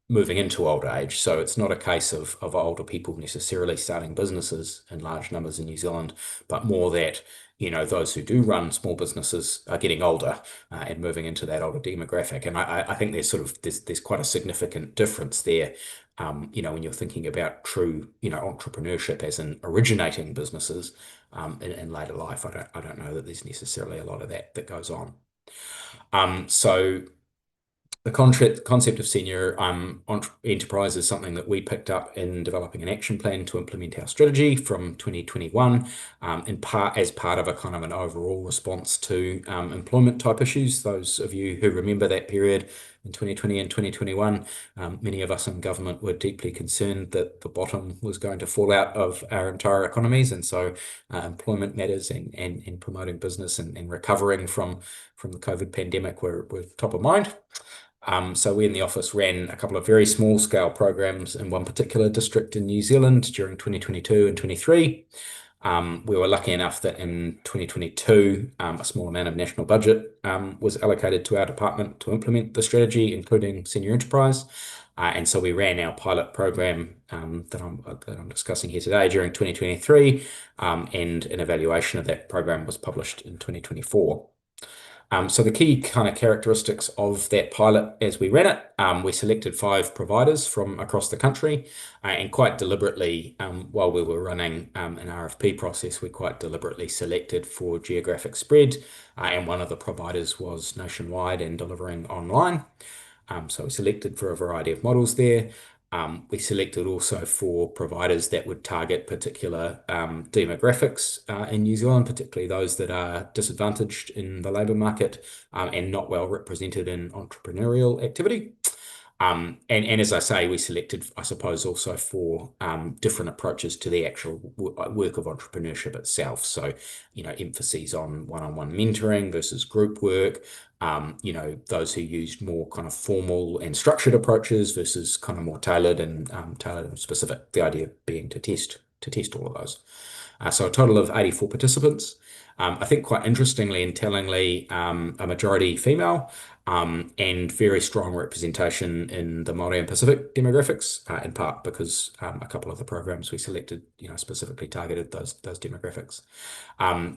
moving into old age. So it's not a case of older people necessarily starting businesses in large numbers in New Zealand, but more that those who do run small businesses are getting older and moving into that older demographic. And I think there's quite a significant difference there. When you're thinking about true entrepreneurship as in originating businesses in later life, I don't know that there's necessarily a lot of that goes on. So the concept of senior enterprise is something that we picked up in developing an action plan to implement our strategy from 2021, as part of a kind of an overall response to employment type issues. Those of you who remember that period in 2020 and 2021, many of us in government were deeply concerned that the bottom was going to fall out of our entire economies, and so employment matters and promoting business and recovering from the COVID pandemic were top of mind. So we in the office ran a couple of very small scale programs in one particular district in New Zealand during 2022 and 23. We were lucky enough that in 2022, a small amount of national budget was allocated to our department to implement the strategy, including senior enterprise. And so we ran our pilot program that I'm discussing here today during 2023, and an evaluation of that program was published in 2024. So the key kind of characteristics of that pilot as we ran it, we selected 5 providers from across the country, and quite deliberately, while we were running an RFP process, we quite deliberately selected for geographic spread, and one of the providers was nationwide and delivering online. So we selected for a variety of models there. We selected also for providers that would target particular demographics in New Zealand, particularly those that are disadvantaged in the labour market and not well represented in entrepreneurial activity. And as I say, we selected, I suppose, also for different approaches to the actual work of entrepreneurship itself. So, emphases on one-on-one mentoring versus group work, those who used more kind of formal and structured approaches versus kind of more tailored and specific, the idea being to test all of those. So a total of 84 participants. I think quite interestingly and tellingly, a majority female, and very strong representation in the Māori and Pacific demographics, in part because a couple of the programs we selected, specifically targeted those demographics.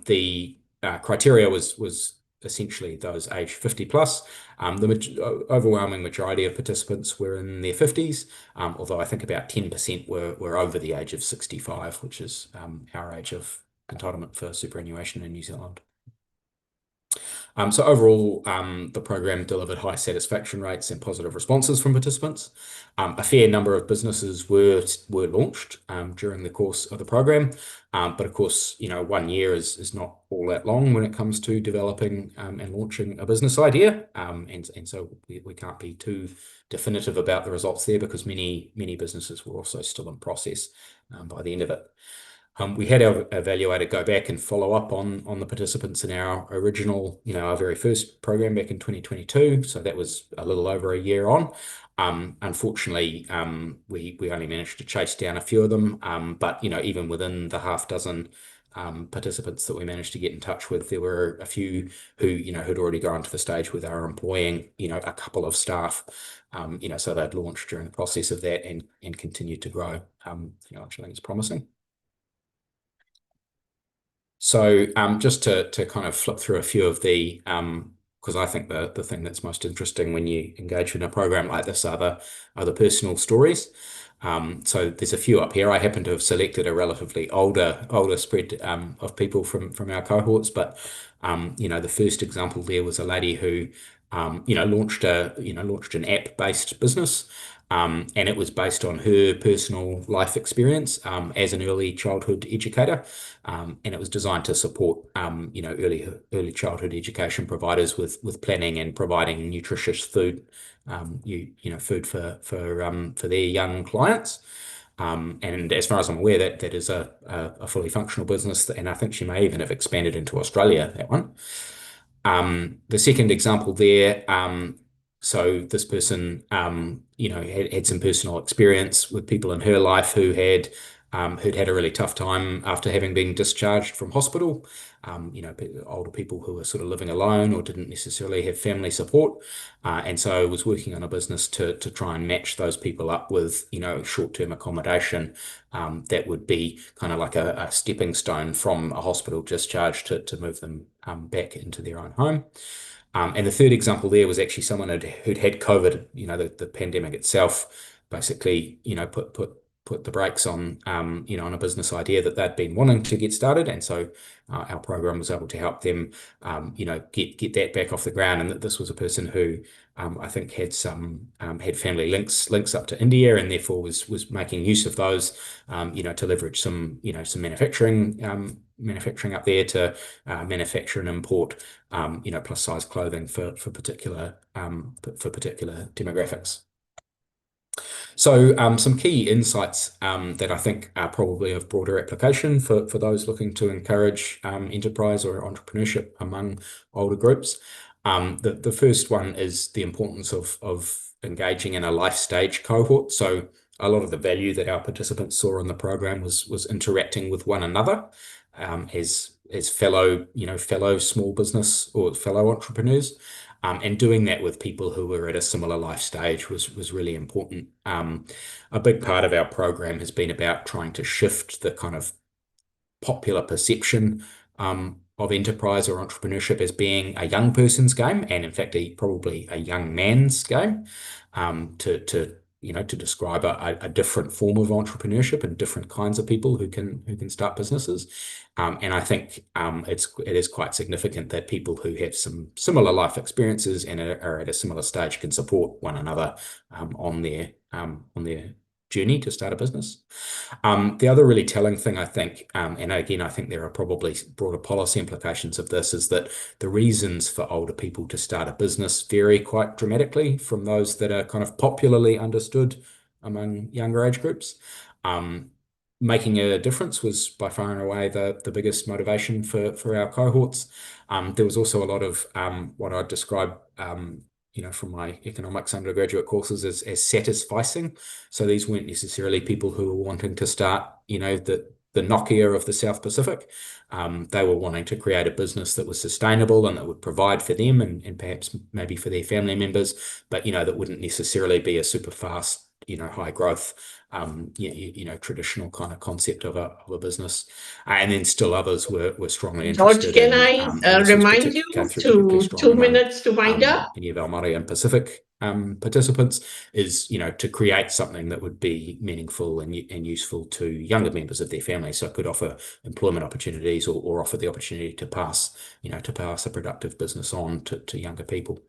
The criteria was essentially those aged 50 plus. The overwhelming majority of participants were in their 50s, although I think about 10% were over the age of 65, which is our age of entitlement for superannuation in New Zealand. So overall, the program delivered high satisfaction rates and positive responses from participants. A fair number of businesses were launched during the course of the program, but of course, 1 year is not all that long when it comes to developing and launching a business idea, and so we can't be too definitive about the results there because many businesses were also still in process by the end of it. We had our evaluator go back and follow up on the participants in our original, our very first program back in 2022. So that was a little over a year on. Unfortunately, we only managed to chase down a few of them. But even within the half dozen participants that we managed to get in touch with, there were a few who had already gone to the stage where they were employing a couple of staff. So they'd launched during the process of that and continued to grow. Which I think is promising. So just to kind of flip through a few of the, because I think the thing that's most interesting when you engage in a program like this are the personal stories. So there's a few up here. I happen to have selected a relatively older spread of people from our cohorts, but the first example there was a lady who launched an app-based business. And it was based on her personal life experience as an early childhood educator, and it was designed to support early childhood education providers with planning and providing nutritious food, food for their young clients. And as far as I'm aware, that is a fully functional business, and I think she may even have expanded into Australia, that one. The second example there. So this person, had some personal experience with people in her life who'd had a really tough time after having been discharged from hospital. Older people who were sort of living alone or didn't necessarily have family support, and so I was working on a business to try and match those people up with short-term accommodation that would be kind of like a stepping stone from a hospital discharge to move them back into their own home. And the third example there was actually someone who'd had COVID. The pandemic itself basically, put the brakes on, on a business idea that they'd been wanting to get started, and so our program was able to help them, get that back off the ground. And that this was a person who I think had family links up to India, and therefore was making use of those, to leverage some manufacturing up there to manufacture and import, plus size clothing for particular demographics. So some key insights that I think are probably of broader application for those looking to encourage enterprise or entrepreneurship among older groups. The first one is the importance of engaging in a life stage cohort. So a lot of the value that our participants saw in the program was interacting with one another as fellow small business or fellow entrepreneurs. And doing that with people who were at a similar life stage was really important. A big part of our program has been about trying to shift the kind of popular perception of enterprise or entrepreneurship as being a young person's game, and in fact, probably a young man's game, to describe a different form of entrepreneurship and different kinds of people who can start businesses. And I think it is quite significant that people who have some similar life experiences and are at a similar stage can support one another on their journey to start a business. The other really telling thing, I think, and again, I think there are probably broader policy implications of this, is that the reasons for older people to start a business vary quite dramatically from those that are kind of popularly understood among younger age groups. Making a difference was by far and away the biggest motivation for our cohorts. There was also a lot of what I'd describe from my economics undergraduate courses as satisficing. So these weren't necessarily people who were wanting to start, the Nokia of the South Pacific. They were wanting to create a business that was sustainable and that would provide for them and perhaps maybe for their family members, but, that wouldn't necessarily be a super fast, high growth, traditional kind of concept of a business. And then still others were strongly interested George, can in, I and this remind you came through particularly to strong 2 among minutes to wind up? any of our Māori and Pacific participants, is to create something that would be meaningful and useful to younger members of their family, so it could offer employment opportunities or offer the opportunity to pass a productive business on to younger people.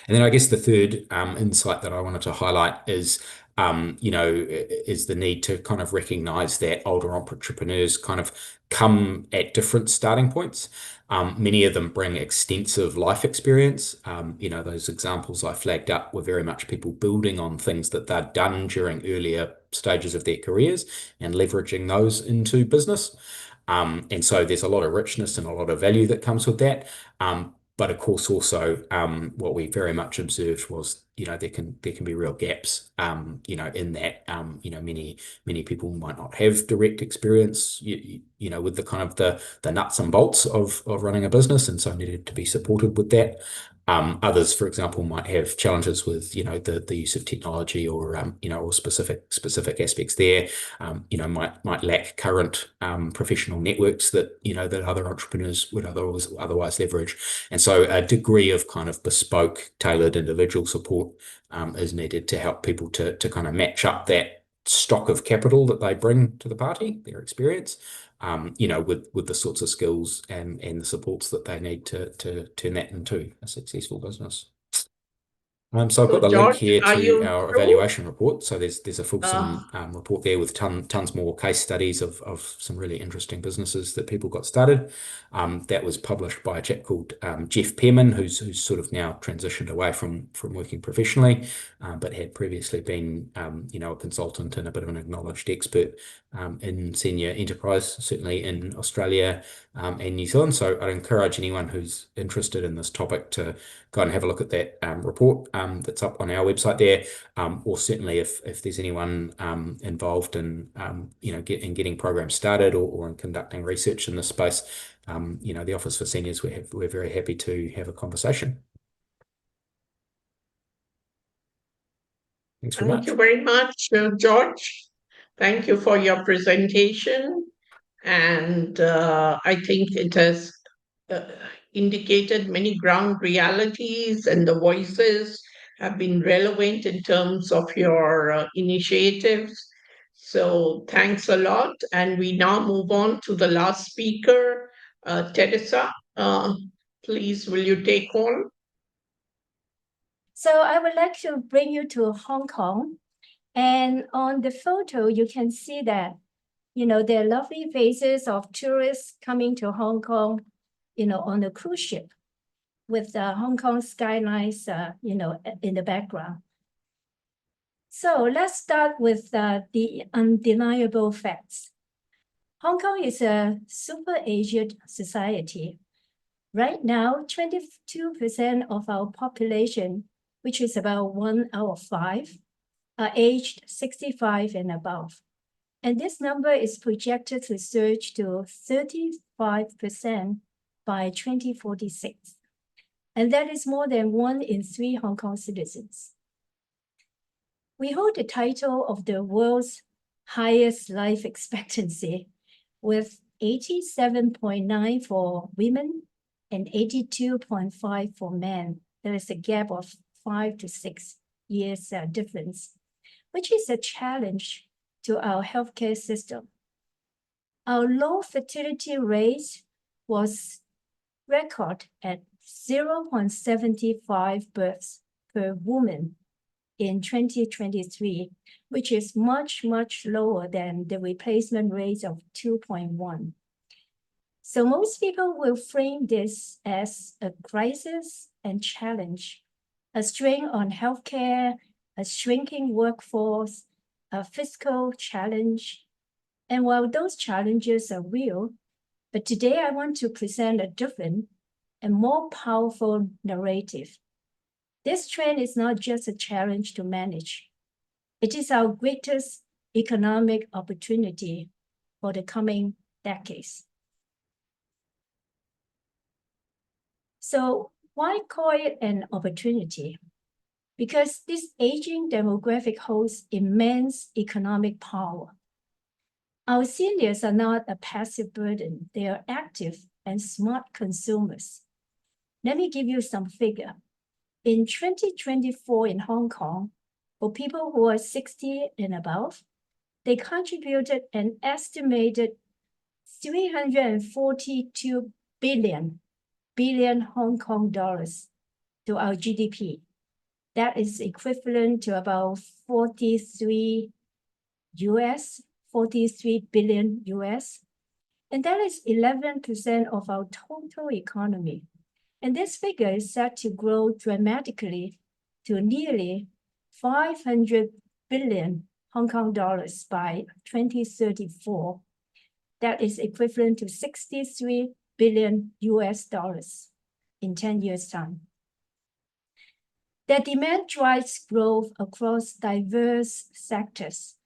And then I guess the third insight that I wanted to highlight is the need to kind of recognize that older entrepreneurs kind of come at different starting points. Many of them bring extensive life experience. Those examples I flagged up were very much people building on things that they'd done during earlier stages of their careers and leveraging those into business. And so there's a lot of richness and a lot of value that comes with that. But of course, also what we very much observed was, there can be real gaps, in that, many people might not have direct experience, with the kind of the nuts and bolts of running a business, and so needed to be supported with that. Others, for example, might have challenges with, the use of technology or, or specific aspects there. Might lack current professional networks that, that other entrepreneurs would otherwise leverage. And so a degree of kind of bespoke, tailored individual support is needed to help people to kind of match up that stock of capital that they bring to the party, their experience, with the sorts of skills and the supports that they need to turn that into a successful business. So I've got the link George, here are to you our through? evaluation report. So there's a fulsome report there with tons more case studies of some really interesting businesses that people got started. That was published by a chap called Jeff Pearman, who's sort of now transitioned away from working professionally, but had previously been a consultant and a bit of an acknowledged expert in senior enterprise, certainly in Australia and New Zealand. So I'd encourage anyone who's interested in this topic to go and have a look at that report that's up on our website there, or certainly if there's anyone involved in in getting programs started or in conducting research in this space, the Office for Seniors, we're very happy to have a conversation. Thanks very much. Thank you very much, George. Thank you for your presentation. And I think it has indicated many ground realities, and the voices have been relevant in terms of your initiatives. So thanks a lot. And we now move on to the last speaker, Teresa. Please, will you take on? So I would like to bring you to Hong Kong. And on the photo, you can see that, there are lovely faces of tourists coming to Hong Kong, on a cruise ship with the Hong Kong skylines, in the background. So let's start with the undeniable facts. Hong Kong is a super aged society Right now, 22% of our population, which is about 1 out of 5, are aged 65 and above. And this number is projected to surge to 35% by 2046. And that is more than 1 in 3 Hong Kong citizens. We hold the title of the world's highest life expectancy, with 87.9 for women and 82.5 for men. There is a gap of 5 to 6 years difference, which is a challenge to our healthcare system. Our low fertility rate was record at 0.75 births per woman in 2023, which is much, much lower than the replacement rate of 2.1. So most people will frame this as a crisis and challenge, a strain on healthcare, a shrinking workforce, a fiscal challenge. And while those challenges are real, but today I want to present a different and more powerful narrative. This trend is not just a challenge to manage. It is our greatest economic opportunity for the coming decades. So why call it an opportunity? Because this aging demographic holds immense economic power. Our seniors are not a passive burden. They are active and smart consumers. Let me give you some figure. In 2024 in Hong Kong, for people who are 60 and above, they contributed an estimated 342 billion Hong Kong dollars to our GDP. That is equivalent to about 43 billion US. And that is 11% of our total economy. And this figure is set to grow dramatically to nearly 500 billion Hong Kong dollars by 2034. That is equivalent to 63 billion US dollars in 10 years' time. The demand drives growth across diverse sectors,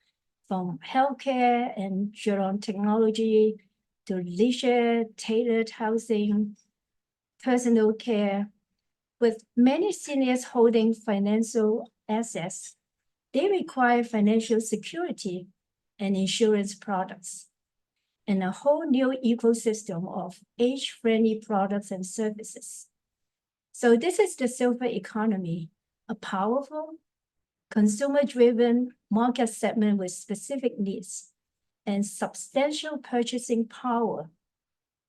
from healthcare and gerontechnology to leisure, tailored housing, personal care. With many seniors holding financial assets, they require financial security and insurance products, and a whole new ecosystem of age-friendly products and services. So this is the silver economy, a powerful, consumer-driven market segment with specific needs and substantial purchasing power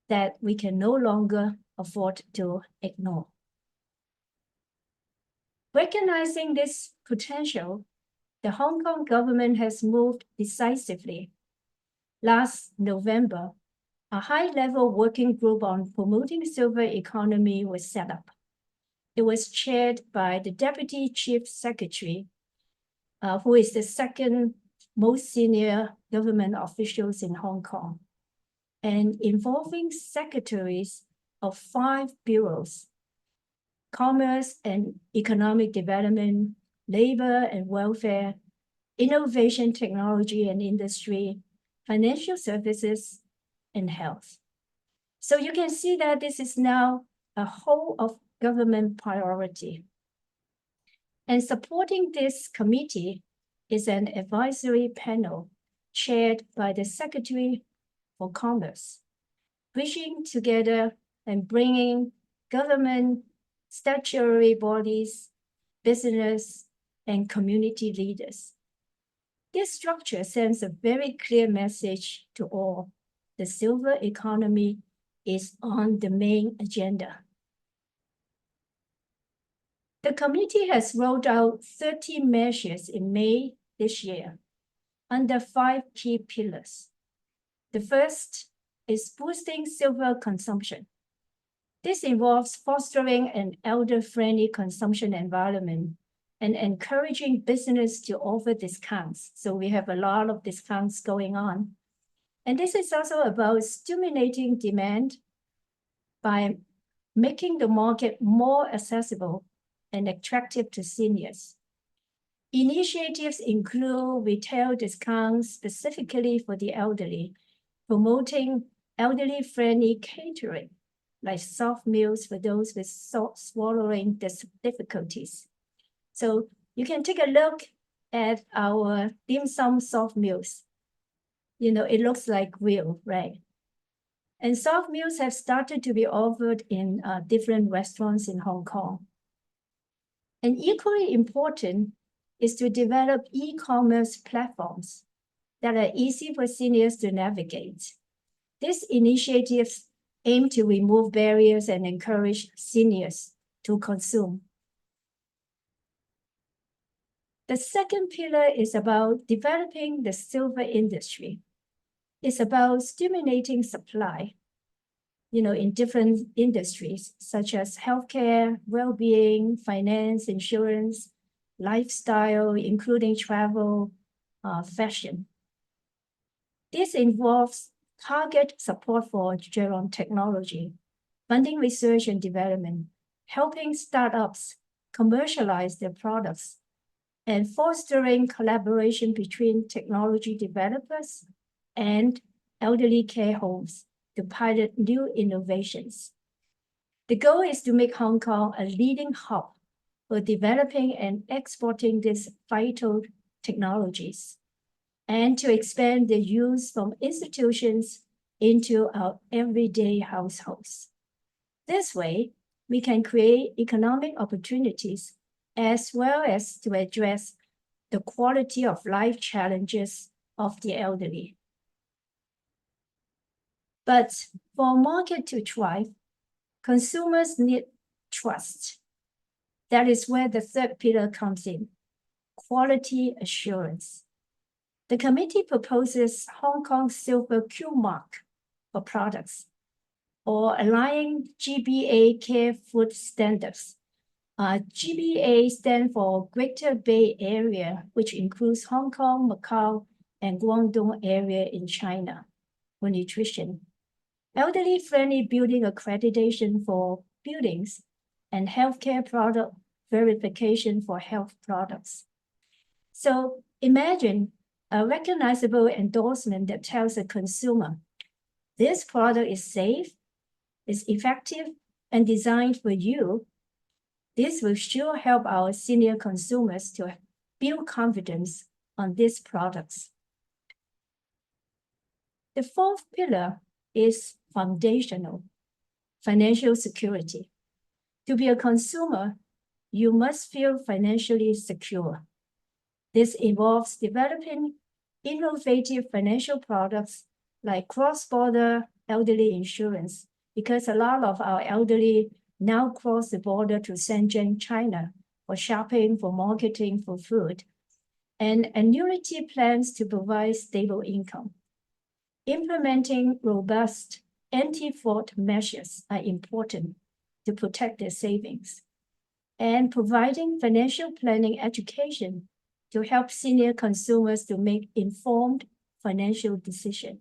that we can no longer afford to ignore. Recognizing this potential, the Hong Kong government has moved decisively. Last November, a high-level working group on promoting silver economy was set up. It was chaired by the Deputy Chief Secretary, who is the second most senior government officials in Hong Kong, and involving secretaries of 5 bureaus: Commerce and Economic Development, Labor and Welfare, Innovation, Technology and Industry, Financial Services, and Health. So you can see that this is now a whole of government priority. And supporting this committee is an advisory panel chaired by the Secretary for Commerce, bridging together and bringing government, statutory bodies, business, and community leaders. This structure sends a very clear message to all. The silver economy is on the main agenda. The committee has rolled out 30 measures in May this year under 5 key pillars. The first is boosting silver consumption. This involves fostering an elder-friendly consumption environment and encouraging business to offer discounts. So we have a lot of discounts going on. And this is also about stimulating demand by making the market more accessible and attractive to seniors. Initiatives include retail discounts specifically for the elderly, promoting elderly-friendly catering, like soft meals for those with swallowing difficulties. So you can take a look at our dim sum soft meals. You know, it looks like real, right? And soft meals have started to be offered in different restaurants in Hong Kong. And equally important is to develop e-commerce platforms that are easy for seniors to navigate. These initiatives aim to remove barriers and encourage seniors to consume. The second pillar is about developing the silver industry. It's about stimulating supply, you know, in different industries such as healthcare, well-being, finance, insurance, lifestyle, including travel, fashion. This involves target support for geron technology, funding research and development, helping startups commercialize their products, and fostering collaboration between technology developers and elderly care homes to pilot new innovations. The goal is to make Hong Kong a leading hub for developing and exporting these vital technologies, and to expand their use from institutions into our everyday households. This way, we can create economic opportunities as well as to address the quality of life challenges of the elderly. But for a market to thrive, consumers need trust. That is where the third pillar comes in, quality assurance. The committee proposes Hong Kong Silver Q Mark for products, or aligning GBA Care Food Standards. GBA stands for Greater Bay Area, which includes Hong Kong, Macau, and Guangdong area in China for nutrition. Elderly-friendly building accreditation for buildings, and healthcare product verification for health products. So imagine a recognizable endorsement that tells a consumer, this product is safe, is effective, and designed for you. This will sure help our senior consumers to build confidence on these products. The fourth pillar is foundational, financial security. To be a consumer, you must feel financially secure. This involves developing innovative financial products like cross-border elderly insurance, because a lot of our elderly now cross the border to Shenzhen, China, for shopping, for marketing, for food, and annuity plans to provide stable income. Implementing robust anti-fraud measures are important to protect their savings, and providing financial planning education to help senior consumers to make informed financial decisions.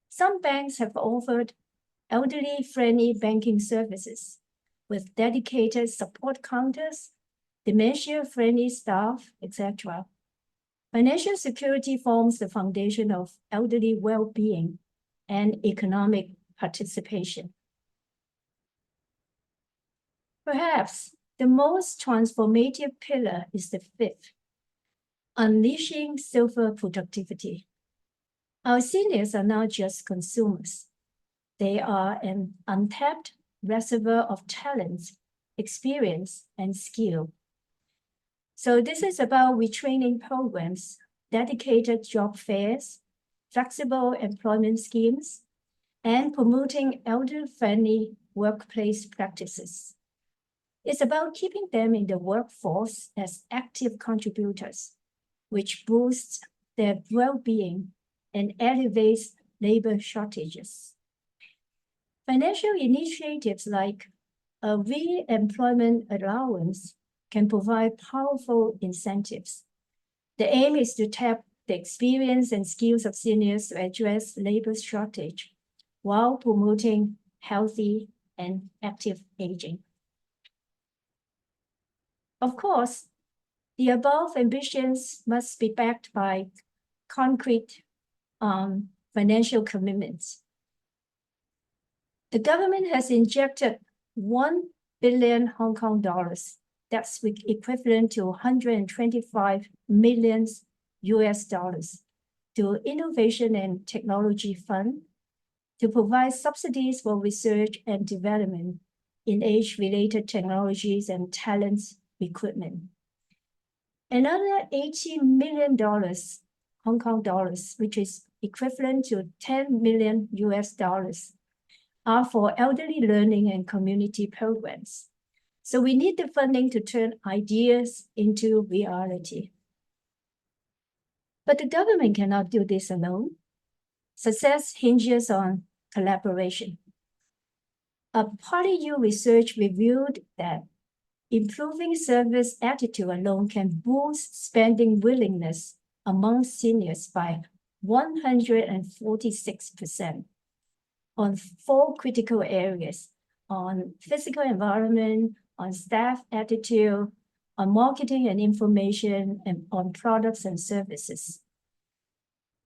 Some banks have offered elderly-friendly banking services with dedicated support counters, dementia-friendly staff, etc. Financial security forms the foundation of elderly well-being and economic participation. Perhaps the most transformative pillar is the fifth, unleashing silver productivity. Our seniors are not just consumers. They are an untapped reservoir of talent, experience, and skill. So this is about retraining programs, dedicated job fairs, flexible employment schemes, and promoting elder-friendly workplace practices. It's about keeping them in the workforce as active contributors, which boosts their well-being and alleviates labor shortages. Financial initiatives like a re-employment allowance can provide powerful incentives. The aim is to tap the experience and skills of seniors to address labor shortage while promoting healthy and active aging. Of course, the above ambitions must be backed by concrete financial commitments. The government has injected 1 billion Hong Kong dollars, that's equivalent to 125 million US dollars, to Innovation and Technology Fund to provide subsidies for research and development in age-related technologies and talent recruitment. Another $80 million Hong Kong dollars, which is equivalent to 10 million US dollars, are for elderly learning and community programs. So we need the funding to turn ideas into reality. But the government cannot do this alone. Success hinges on collaboration. A PartyU research revealed that improving service attitude alone can boost spending willingness among seniors by 146% on 4 critical areas: on physical environment, on staff attitude, on marketing and information, and on products and services.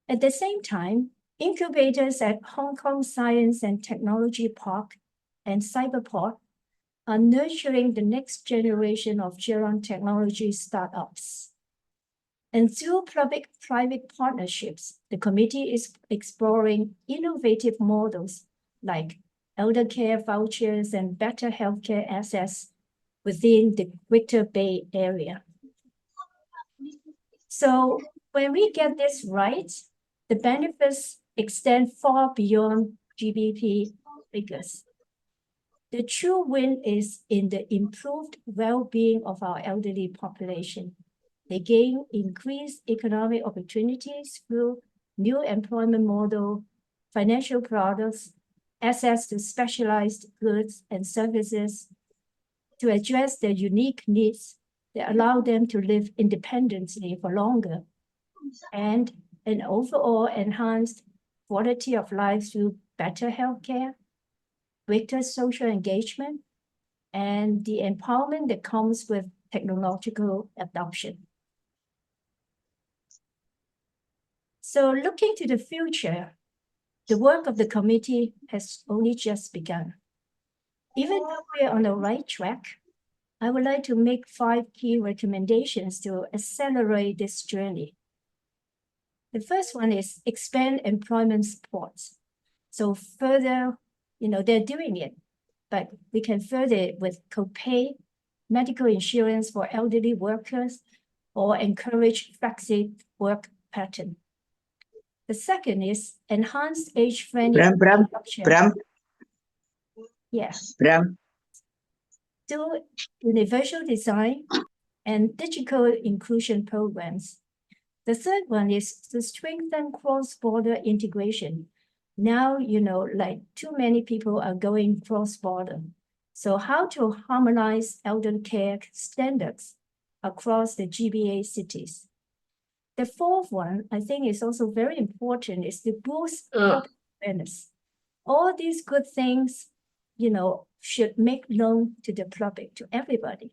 At the same time, incubators at Hong Kong Science and Technology Park and Cyberport are nurturing the next generation of Geron technology startups. And through public-private partnerships, the committee is exploring innovative models like elder care vouchers and better healthcare access within the Greater Bay Area. So when we get this right, the benefits extend far beyond GDP figures. The true win is in the improved well-being of our elderly population. They gain increased economic opportunities through new employment model, financial products, access to specialized goods and services to address their unique needs that allow them to live independently for longer, and an overall enhanced quality of life through better healthcare, greater social engagement, and the empowerment that comes with technological adoption. So looking to the future, the work of the committee has only just begun. Even though we're on the right track, I would like to make 5 key recommendations to accelerate this journey. The first one is expand employment supports. So further, they're doing it, but we can further it with co-pay, medical insurance for elderly workers, or encourage flexible work pattern. The second is enhanced age-friendly Bram. Yes. Bram. Do universal design and digital inclusion programs. The third one is to strengthen cross-border integration. Now, like too many people are going cross-border. So how to harmonize elder care standards across the GBA cities. The fourth one, I think, is also very important, is to boost public awareness. All these good things, should make known to the public, to everybody,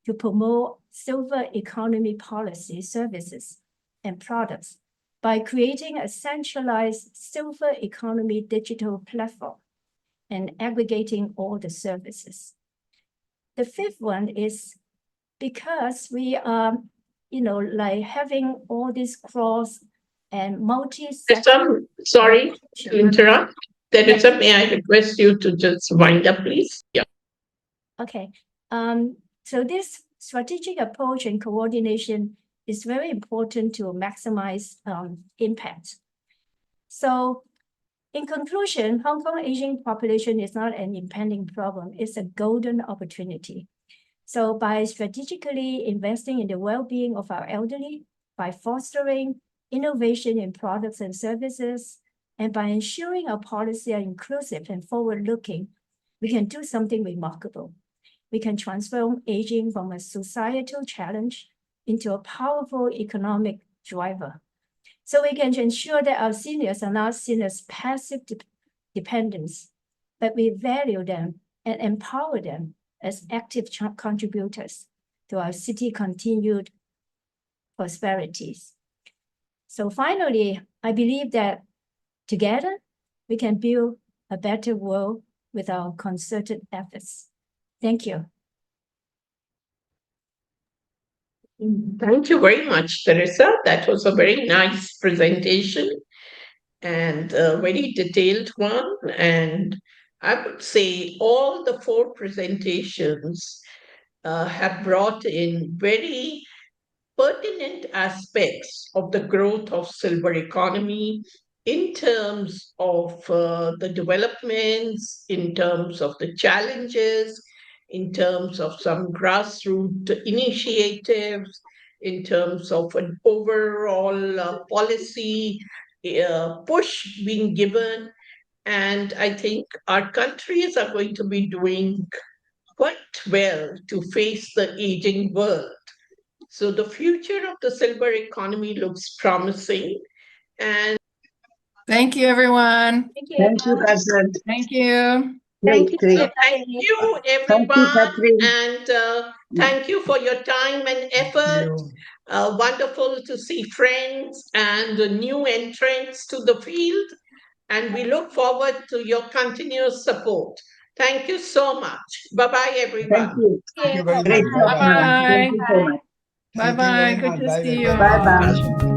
to promote silver economy policy, services, and products by creating a centralized silver economy digital platform and aggregating all the services. The fifth one is because we are, like having all this cross and multi-sector. Sorry to interrupt. Teresa, may I request you to just wind up, please? Yeah. Okay. So this strategic approach and coordination is very important to maximize impact. So in conclusion, Hong Kong aging population is not an impending problem, it's a golden opportunity. So by strategically investing in the well-being of our elderly, by fostering innovation in products and services, and by ensuring our policy are inclusive and forward-looking, we can do something remarkable. We can transform aging from a societal challenge into a powerful economic driver. So we can ensure that our seniors are not seen as passive dependents, but we value them and empower them as active contributors to our city continued prosperities. So finally, I believe that together we can build a better world with our concerted efforts. Thank you. Thank you very much, Teresa. That was a very nice presentation and a very detailed one. And I would say all the four presentations have brought in very pertinent aspects of the growth of silver economy in terms of the developments, in terms of the challenges, in terms of some grassroots initiatives, in terms of an overall policy push being given. And I think our countries are going to be doing quite well to face the aging world. So the future of the silver economy looks promising. And Thank you, everyone. Thank you. Thank you, Catherine. Thank you. Great, great. so thank you, everyone. Catherine. And thank you for your time and effort. Wonderful to see friends and new entrants to the field. And we look forward to your continuous support. Thank you so much. Bye-bye, everyone. Thank you. Thank you. Great. Bye-bye. Thank you so much. Bye-bye. Good to see you all. Bye-bye.